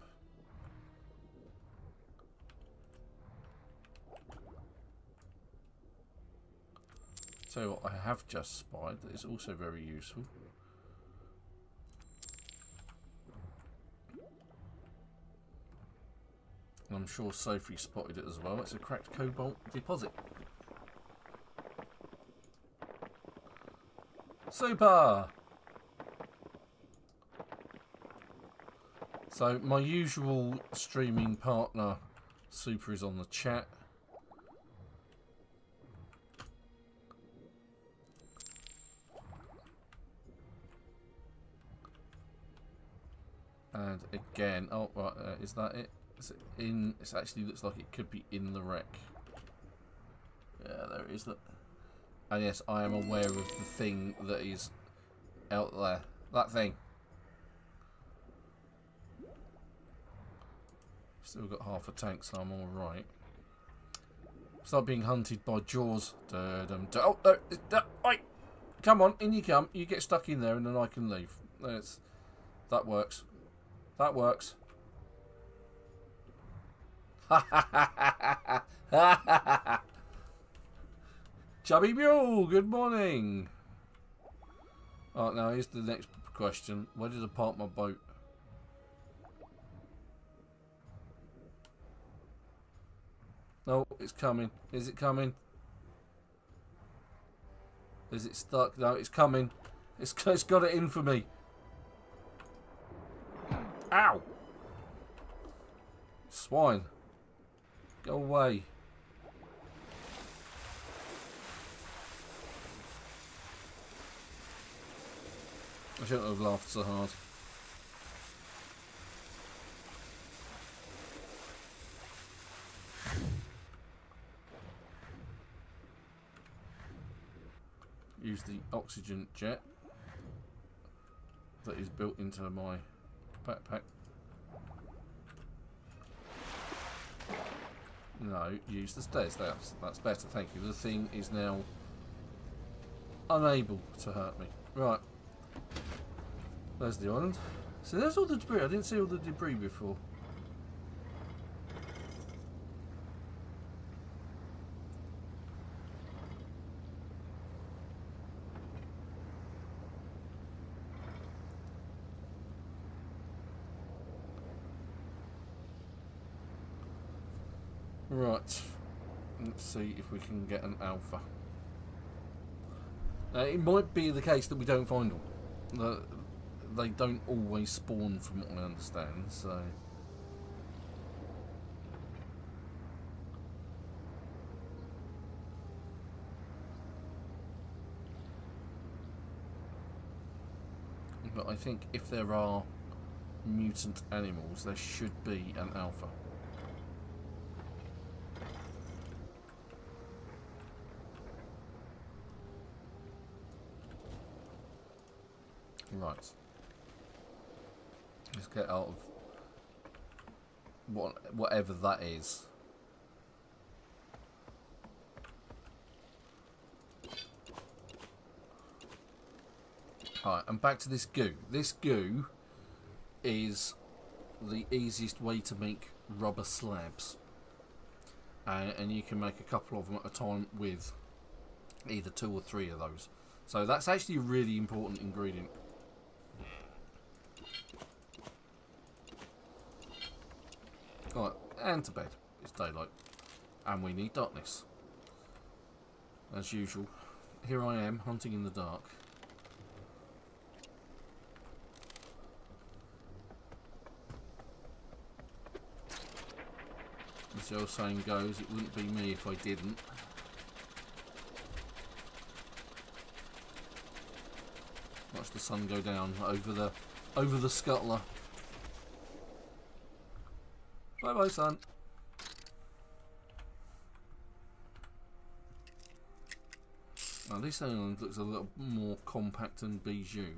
So what I have just spied that is also very useful. And I'm sure Sophie spotted it as well. It's a cracked cobalt deposit. Super! So my usual streaming partner Super is on the chat. And again, oh right, is that it? Is it in? It actually looks like it could be in the wreck. Yeah, there it is. Look. And yes, I am aware of the thing that is out there. That thing. Still got half a tank, so I'm all right. Start being hunted by jaws. Oh no! Wait! Come on, in you come. You get stuck in there, and then I can leave. That works. That works. Ha ha ha ha ha ha ha! Chubby Mule, good morning. Alright, now here's the next question. Where did I park my boat? No, it's coming. Is it coming? Is it stuck? No, it's coming. It's got it in for me. Ow! Swine. Go away. I shouldn't have laughed so hard. Use the oxygen jet that is built into my backpack. No, use the stairs. That's better, thank you. The thing is now unable to hurt me. Right. There's the island. So there's all the debris. I didn't see all the debris before. Right. Let's see if we can get an alpha. It might be the case that we don't find them. They don't always spawn from what I understand, so... But I think if there are mutant animals, there should be an alpha. Right. Let's get out of whatever that is. Alright, and back to this goo. This goo is the easiest way to make rubber slabs. And you can make a couple of them at a time with either 2 or 3 of those. So that's actually a really important ingredient. Right, and to bed. It's daylight. And we need darkness. As usual. Here I am, hunting in the dark. As the old saying goes, it wouldn't be me if I didn't. Watch the sun go down over the scuttler. Bye bye, sun. Now this island looks a little more compact and bijou.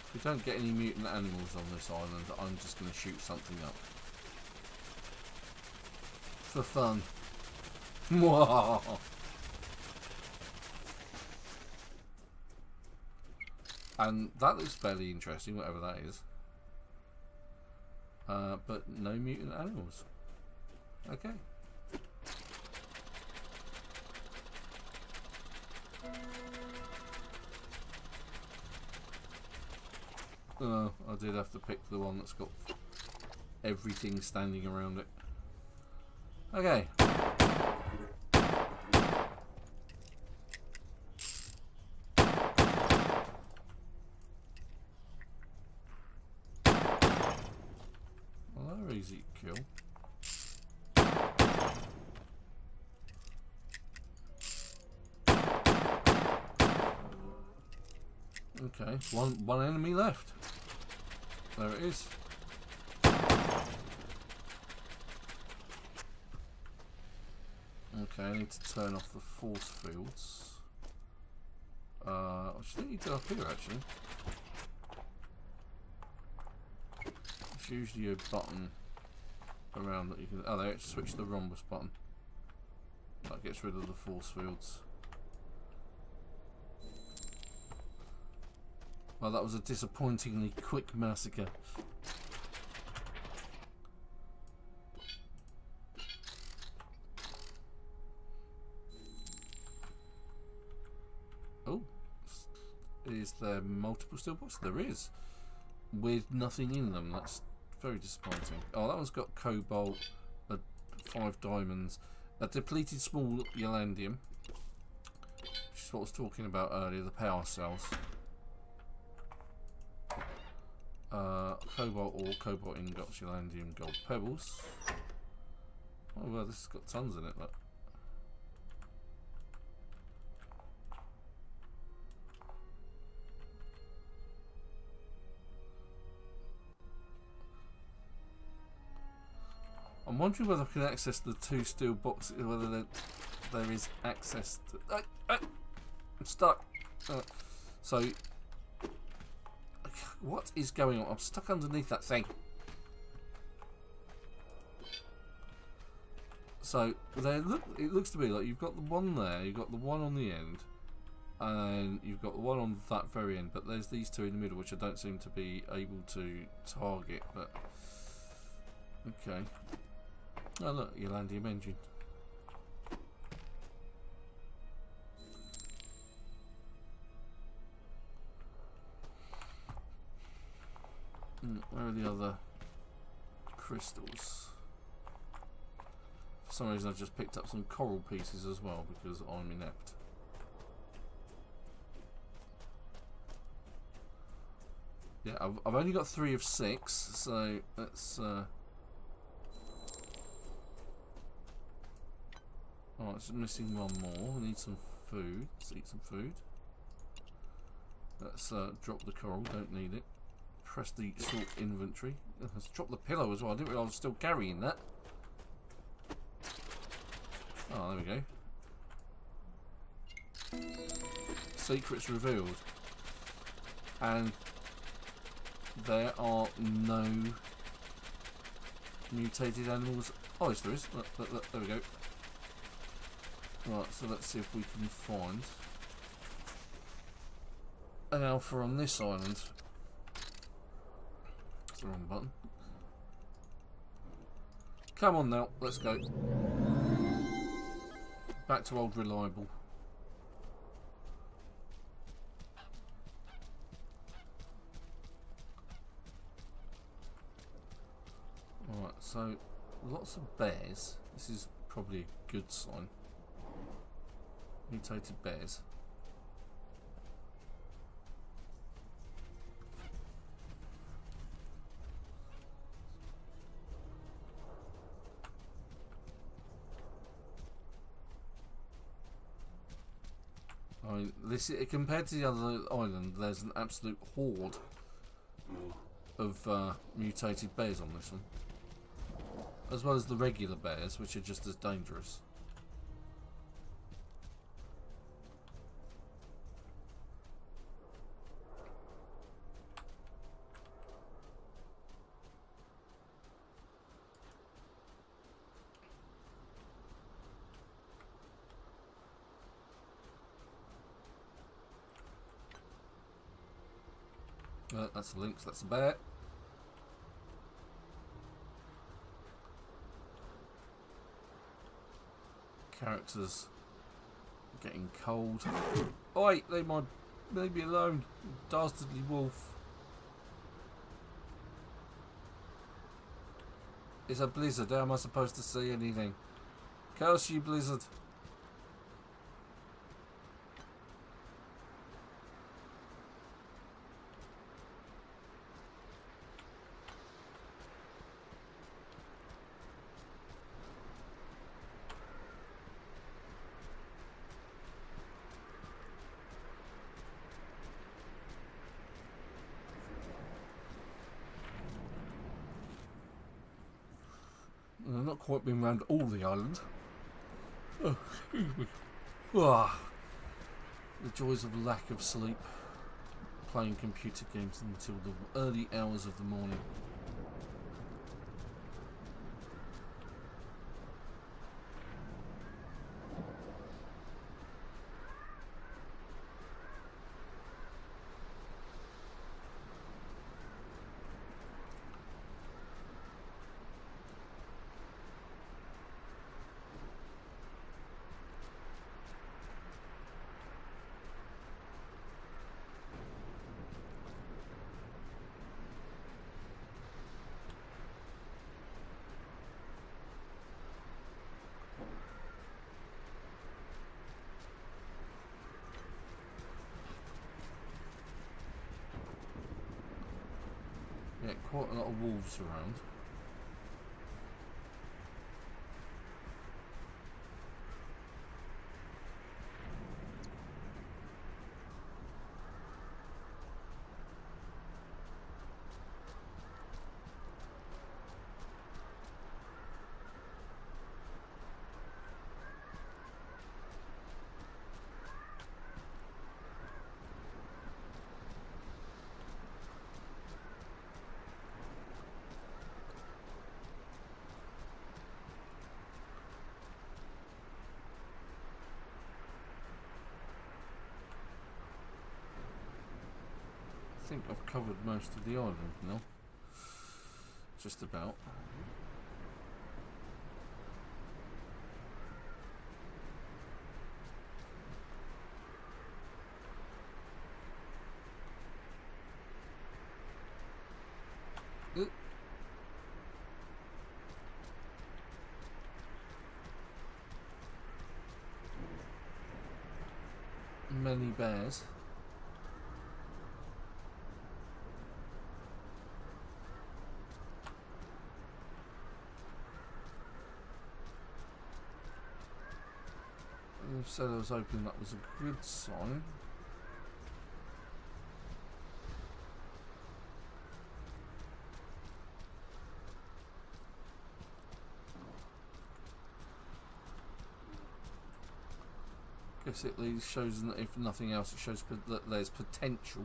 If we don't get any mutant animals on this island, I'm just going to shoot something up. For fun. And that looks fairly interesting, whatever that is. But no mutant animals. Okay. I did have to pick the one that's got everything standing around it. Okay. Well, they're easy to kill. Okay, one enemy left. There it is. Okay, I need to turn off the force fields. I should need to go up here actually. It's usually a button around that you can. Oh, there, switch the rhombus button. That gets rid of the force fields. Well, that was a disappointingly quick massacre. Oh, is there multiple steel boxes? There is, with nothing in them. That's very disappointing. Oh, that one's got cobalt, 5 diamonds, a depleted small Ylandium, which is what I was talking about earlier, the power cells. Cobalt ore, cobalt ingots, Ylandium, gold pebbles. Oh well, this has got tons in it, look. I'm wondering whether I can access the 2 steel boxes, whether there is access to... I'm stuck. So... What is going on? I'm stuck underneath that thing. So it looks to me like you've got the one there, you've got the one on the end, and you've got the one on that very end. But there's these 2 in the middle, which I don't seem to be able to target. But okay. Oh look, Ylandium engine. Where are the other crystals? For some reason I just picked up some coral pieces as well because I'm inept. Yeah, I've only got 3 of 6, so let's Alright, it's missing one more. We need some food. Let's eat some food. Let's drop the coral, don't need it. Press the sort inventory. Let's drop the pillow as well. I didn't realise I was still carrying that. Oh, there we go. Secrets revealed. And there are no mutated animals. Oh, yes, there is. Look, there we go. Right, so let's see if we can find an alpha on this island. That's the wrong button. Come on now, let's go. Back to old reliable. Alright, so lots of bears. This is probably a good sign. Mutated bears. I mean, this compared to the other island, there's an absolute horde of mutated bears on this one, as well as the regular bears, which are just as dangerous. That's a lynx, that's a bear. Characters getting cold. Oi, leave me alone, dastardly wolf. It's a blizzard, how am I supposed to see anything? Curse you, blizzard. I've not quite been around all the island. Oh, excuse me. Ah, the joys of lack of sleep. Playing computer games until the early hours of the morning. Yeah, quite a lot of wolves around. I think I've covered most of the island now. Just about. Many bears. said I was hoping that was a good sign. Guess it shows that if nothing else, it shows that there's potential.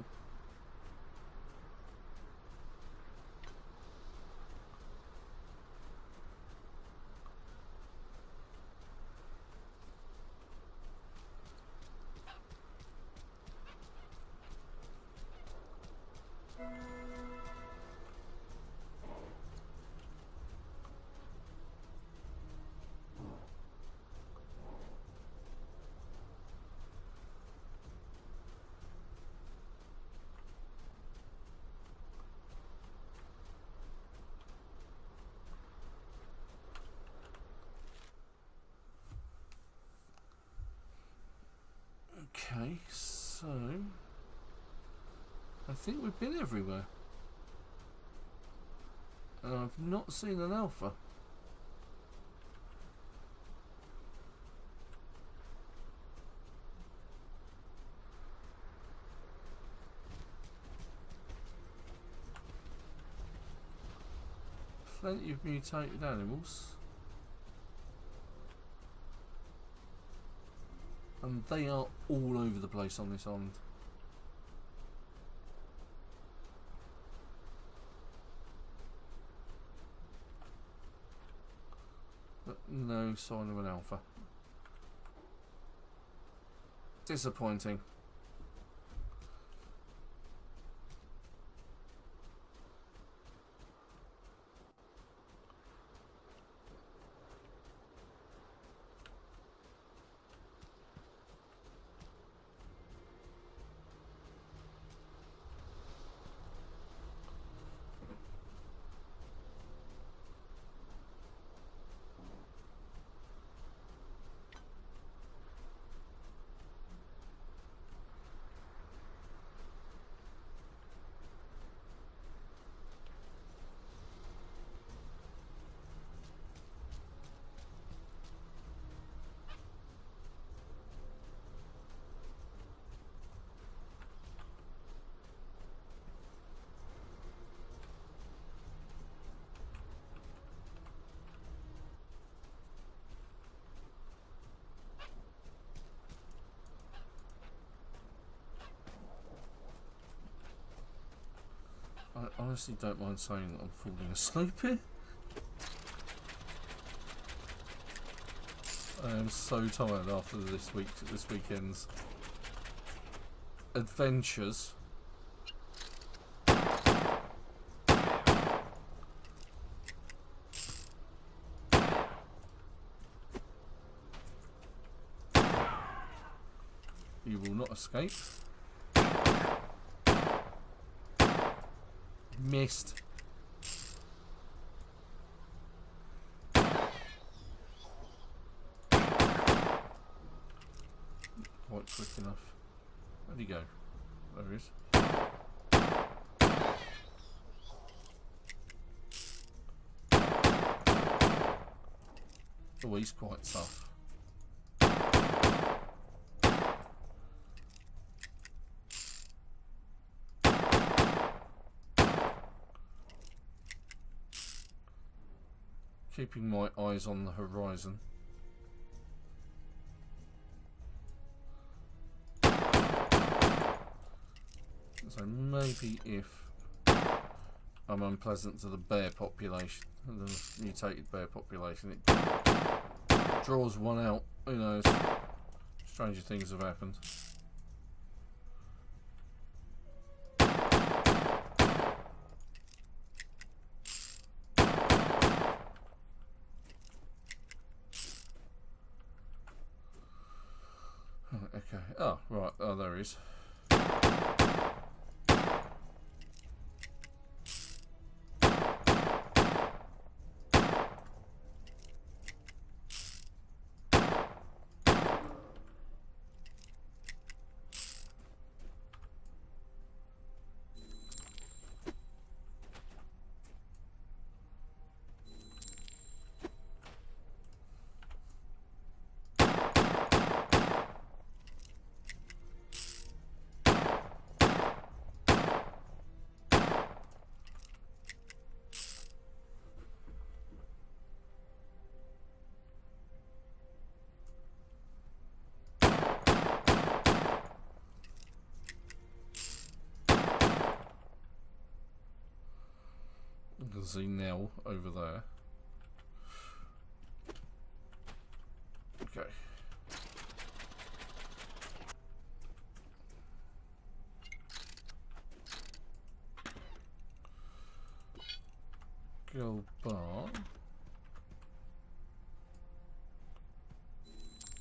Okay, so I think we've been everywhere. And I've not seen an alpha. Plenty of mutated animals. And they are all over the place on this island. But no sign of an alpha. Disappointing. I honestly don't mind saying that I'm falling asleep here. I am so tired after this weekend's adventures. You will not escape. Missed. Quite quick enough. Where'd he go? There he is. Oh, he's quite tough. Keeping my eyes on the horizon. So maybe if I'm unpleasant to the bear population, the mutated bear population, it draws one out. Who knows? Stranger things have happened. Okay. Oh, right. Oh, there he is. can see Nell over there. Okay. Gold bar.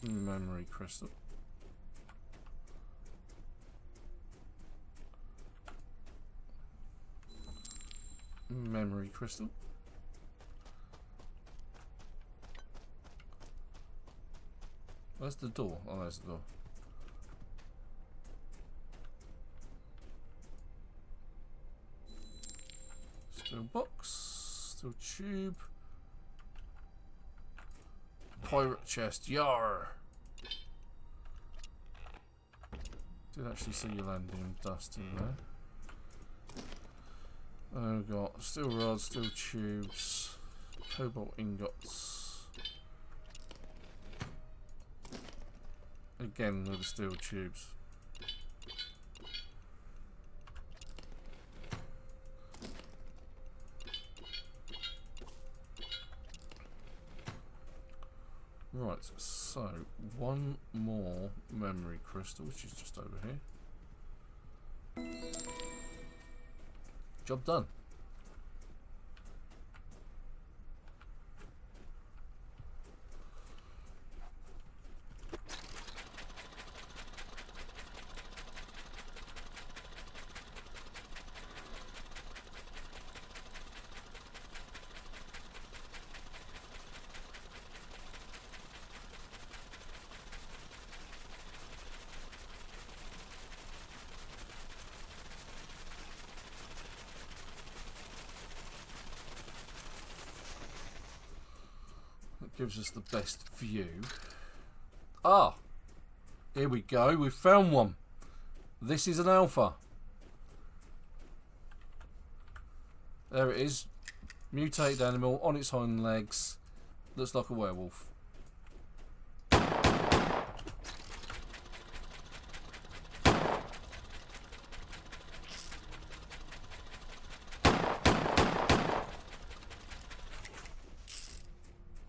Memory crystal. Memory crystal. Where's the door? Oh, there's the door. Still box. Still tube. Pirate chest. Yar! Did actually see you landing dust in there. We've got steel rods, steel tubes, cobalt ingots. Again with the steel tubes. Right, so one more memory crystal, which is just over here. Job done. Gives us the best view. Ah! Here we go, we've found one. This is an alpha. There it is. Mutated animal on its hind legs. Looks like a werewolf.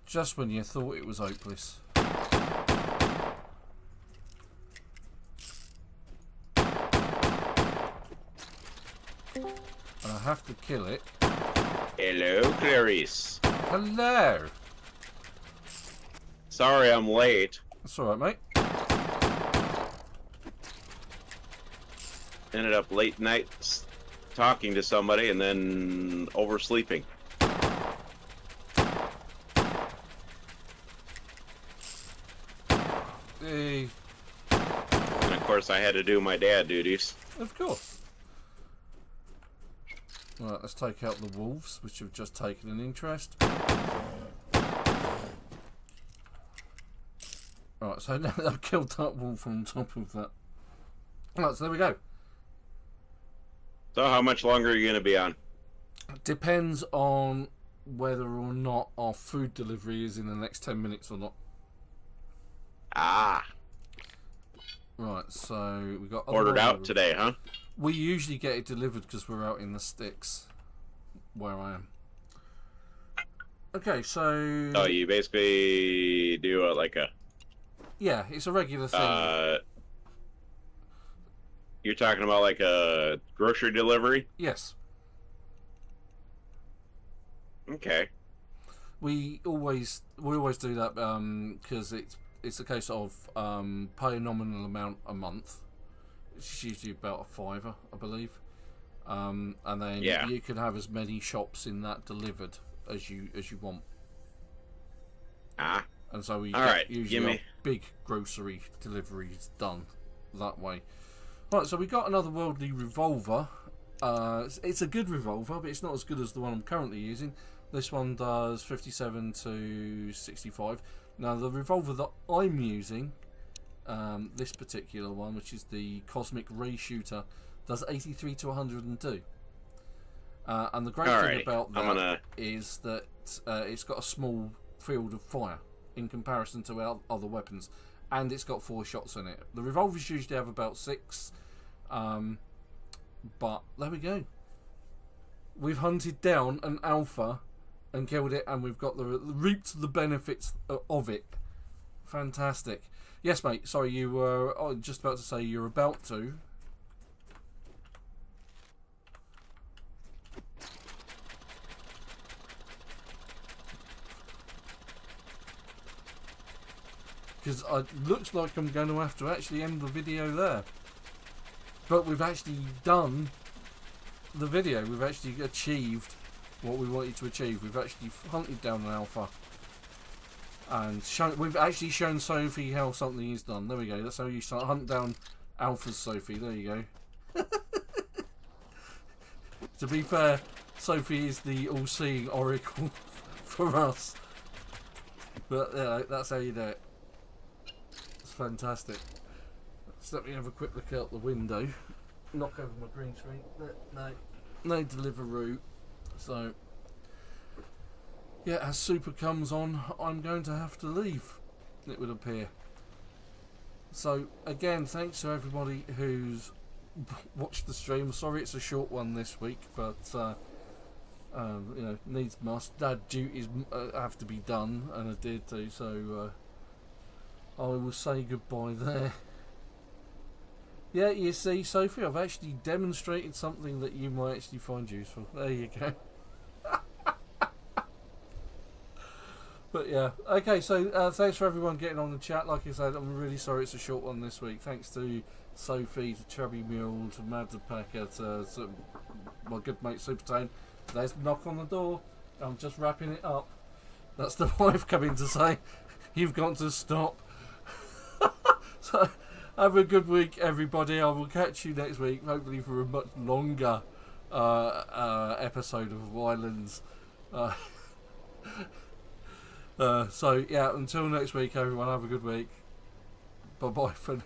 Just when you thought it was hopeless. And I have to kill it. Hello, Clarice. Hello! Sorry I'm late. That's alright, mate. Ended up late night talking to somebody and then oversleeping. Hey. And of course I had to do my dad duties. Of course. Right, let's take out the wolves, which have just taken an interest. Right, so now I've killed that wolf on top of that. Right, so there we go. So how much longer are you going to be on? Depends on whether or not our food delivery is in the next 10 minutes or not. Ah. Right, so we got ordered out today, huh? We usually get it delivered because we're out in the sticks where I am. Okay, so... Oh, you basically do like a... Yeah, it's a regular thing. You're talking about like a grocery delivery? Yes. Okay. We always do that because it's a case of pay a nominal amount a month. It's usually about a $5, I believe, and then you can have as many shops in that delivered as you want. Ah. And so we usually get big grocery deliveries done that way. Right, so we got another worldly revolver. It's a good revolver, but it's not as good as the one I'm currently using. This one does 57 to 65. Now the revolver that I'm using, this particular one, which is the Cosmic Ray Shooter, does 83 to 102. And the great thing about that is that it's got a small field of fire in comparison to our other weapons, and it's got 4 shots in it. The revolvers usually have about 6, but there we go. we've hunted down an alpha and killed it, and we've got reaped the benefits of it. Fantastic. Yes, mate. Sorry, you were just about to say you're about to. Because it looks like I'm going to have to actually end the video there. But we've actually done the video. We've actually achieved what we wanted to achieve. We've actually hunted down an alpha. And we've actually shown Sophie how something is done. There we go. That's how you start hunt down alphas, Sophie. There you go. To be fair, Sophie is the all-seeing oracle for us. But yeah, that's how you do it. It's fantastic. So let me have a quick look out the window. Knock over my green screen. No Deliveroo. So yeah, as Super comes on, I'm going to have to leave, it would appear. So again, thanks to everybody who's watched the stream. Sorry it's a short one this week, but you know, needs must. Dad duties have to be done, and I did too. So I will say goodbye there. Yeah, you see, Sophie, I've actually demonstrated something that you might actually find useful. There you go. But yeah, okay, so thanks for everyone getting on the chat. Like I said, I'm really sorry it's a short one this week. Thanks to Sophie, to Chubby Mule, to Mad the Packer, to my good mate Supertone. There's the knock on the door. I'm just wrapping it up. That's the wife coming to say, you've got to stop. So, have a good week, everybody. I will catch you next week, hopefully for a much longer episode of Ylands. So, yeah, until next week, everyone, have a good week. Bye-bye for now.